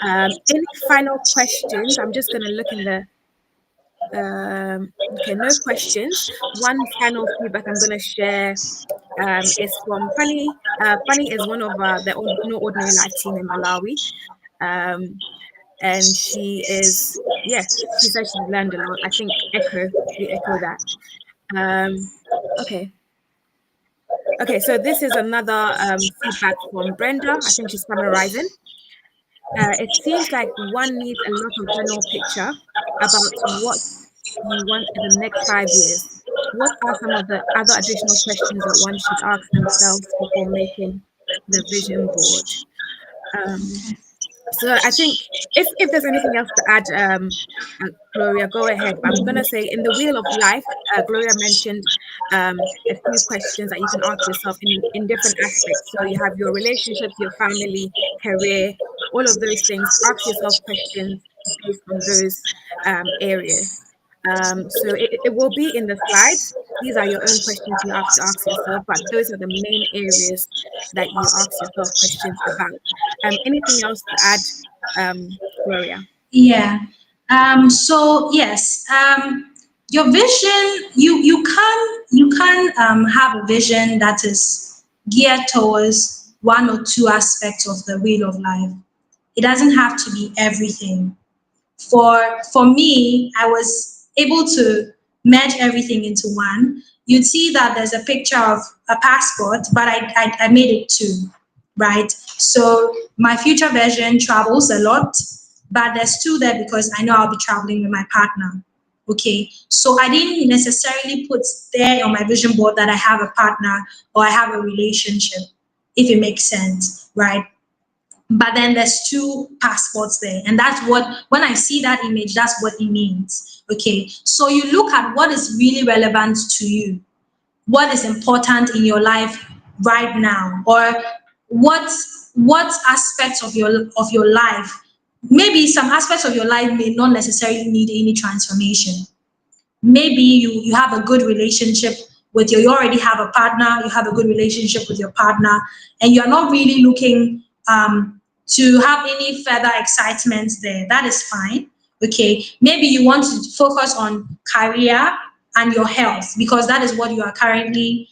Any final questions? I'm just going to look in the okay, no questions. One final feedback I'm going to share is from Funny. Funny is one of the No Ordinary Life team in Malawi. Um, and she is, yes, she said she's learned a lot. I think we echo that. Okay. Okay, so this is another feedback from Brenda. I think she's summarizing. It seems like one needs a lot of general picture about what you want in the next 5 years. What are some of the other additional questions that one should ask themselves before making the vision board? Um, so I think if there's anything else to add, Gloria, go ahead. But I'm gonna say in the wheel of life, Gloria mentioned a few questions that you can ask yourself in different aspects. So you have your relationships, your family, career, all of those things. Ask yourself questions based on those areas. So it will be in the slides. These are your own questions you have to ask yourself, but those are the main areas that you ask yourself questions about. Anything else to add, Gloria?
Yeah. So yes, your vision, you can have a vision that is geared towards one or two aspects of the wheel of life. It doesn't have to be everything. For me, I was able to merge everything into one. You'd see that there's a picture of a passport, but I made it two, right? So my future version travels a lot, but there's two there because I know I'll be traveling with my partner. Okay, so I didn't necessarily put there on my vision board that I have a partner or I have a relationship, if it makes sense, right? But then there's two passports there, and that's what, when I see that image, that's what it means. Okay, so you look at what is really relevant to you, what is important in your life right now, or what what aspects of your life, maybe some aspects of your life may not necessarily need any transformation. Maybe you have a good relationship with you already have a partner, you have a good relationship with your partner, and you're not really looking to have any further excitement there. That is fine. Okay, maybe you want to focus on career and your health because that is what you are currently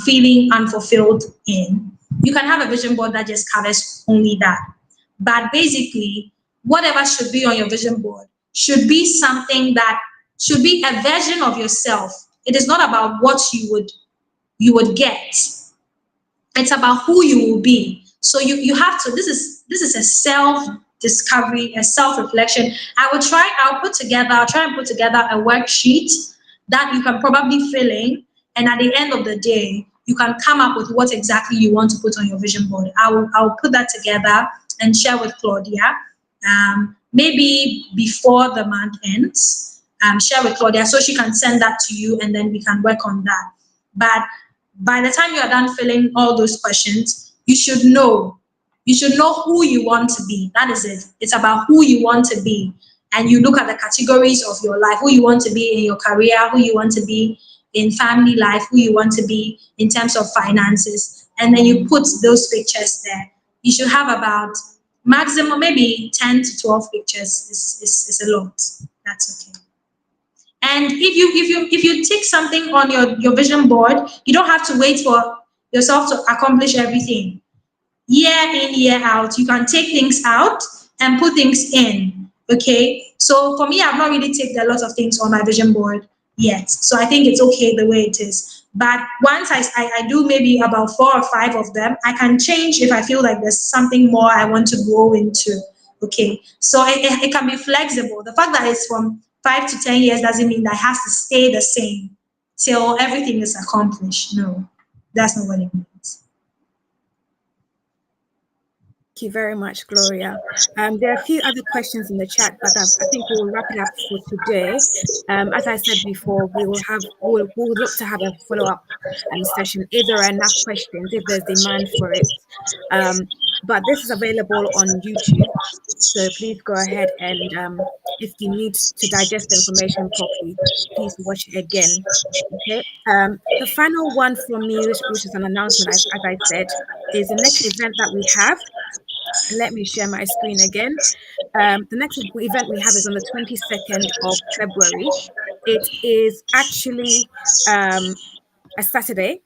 feeling unfulfilled in. You can have a vision board that just covers only that. But basically, whatever should be on your vision board should be something that should be a version of yourself. It is not about what you would get. It's about who you will be. So you have to, this is a self discovery, a self reflection. I'll try and put together a worksheet that you can probably fill in, and at the end of the day you can come up with what exactly you want to put on your vision board. I'll put that together and share with Claudia, maybe before the month ends. Share with Claudia so she can send that to you, and then we can work on that. But by the time you are done filling all those questions, you should know. You should know who you want to be. That is it. It's about who you want to be. And you look at the categories of your life, who you want to be in your career, who you want to be in family life, who you want to be in terms of finances. And then you put those pictures there. You should have about maximum maybe 10 to 12 pictures is a lot. That's okay. And if you tick something on your vision board, you don't have to wait for yourself to accomplish everything. Year in, year out, you can take things out and put things in. Okay. So for me, I've not really taken a lot of things on my vision board yet. So I think it's okay the way it is. But once I do maybe about 4 or 5 of them, I can change if I feel like there's something more I want to go into. Okay, so it can be flexible. The fact that it's from 5 to 10 years doesn't mean that it has to stay the same till everything is accomplished. No, that's not what it means.
Thank you very much, Gloria. There are a few other questions in the chat, but I think we'll wrap it up for today. As I said before, we'll look to have a follow-up session if there are enough questions, if there's demand for it. But this is available on YouTube, so please go ahead and if you need to digest the information properly, please watch it again. Okay. The final one from me, which is an announcement, as I said, is the next event that we have. Let me share my screen again. The next event we have is on the 22nd of February. It is actually a Saturday.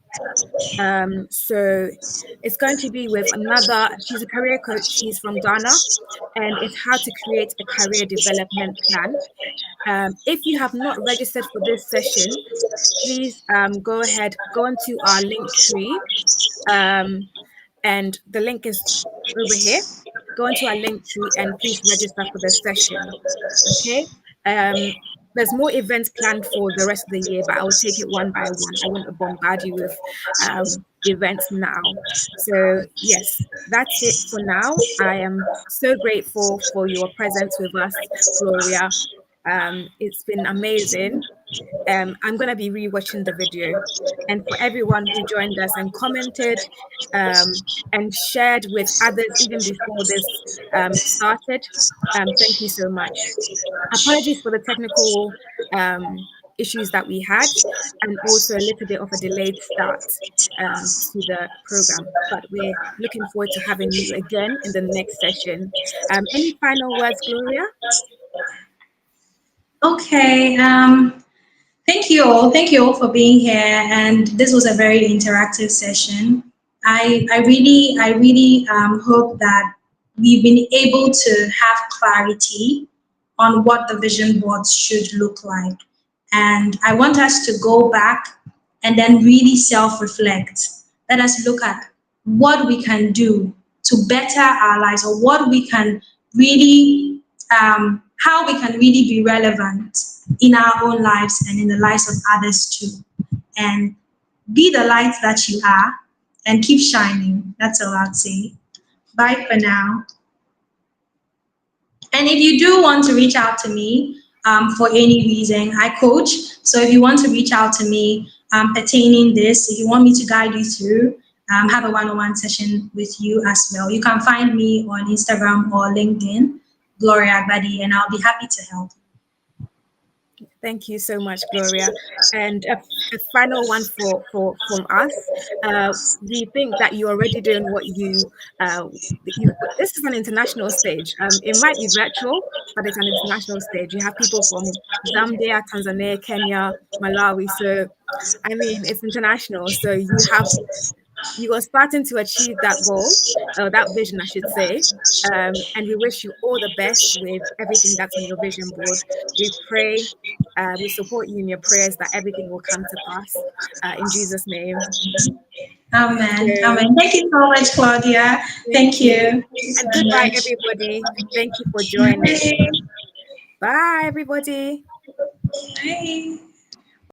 So it's going to be with she's a career coach, she's from Ghana, and it's how to create a career development plan. If you have not registered for this session, please go ahead, go into our link tree, and the link is over here. Go into our link tree and please register for the session. Okay. There's more events planned for the rest of the year, but I will take it one by one. I won't bombard you with events now. So yes, that's it for now. I am so grateful for your presence with us, Gloria. It's been amazing. I'm going to be rewatching the video. And for everyone who joined us and commented and shared with others even before this started, thank you so much. Apologies for the technical issues that we had, and also a little bit of a delayed start to the program. But we're looking forward to having you again in the next session. Any final words, Gloria?
Okay. Thank you all. Thank you all for being here. And this was a very interactive session. I really hope that we've been able to have clarity on what the vision boards should look like. And I want us to go back and then really self-reflect. Let us look at what we can do to better our lives, or what we can really, how we can really be relevant in our own lives and in the lives of others too. And be the light that you are and keep shining. That's all I'd say. Bye for now. And if you do want to reach out to me for any reason, I coach. So if you want to reach out to me pertaining this, if you want me to guide you through, have a one-on-one session with you as well, you can find me on Instagram or LinkedIn, Gloria Agbadi, and I'll be happy to help.
Thank you so much, Gloria. And a final one from us. We think that you're already doing what this is an international stage. It might be virtual, but it's an international stage. You have people from Zambia, Tanzania, Kenya, Malawi. So, I mean, it's international. So you are starting to achieve that goal, that vision, I should say. And we wish you all the best with everything that's on your vision board. We pray, we support you in your prayers that everything will come to pass in Jesus' name.
Amen.
So,
Amen. Thank you so much, Claudia.
thank
Thank
you.
you. Thank you
And
so
goodbye,
much.
everybody. Thank you for joining.
Bye.
Bye, everybody.
Bye.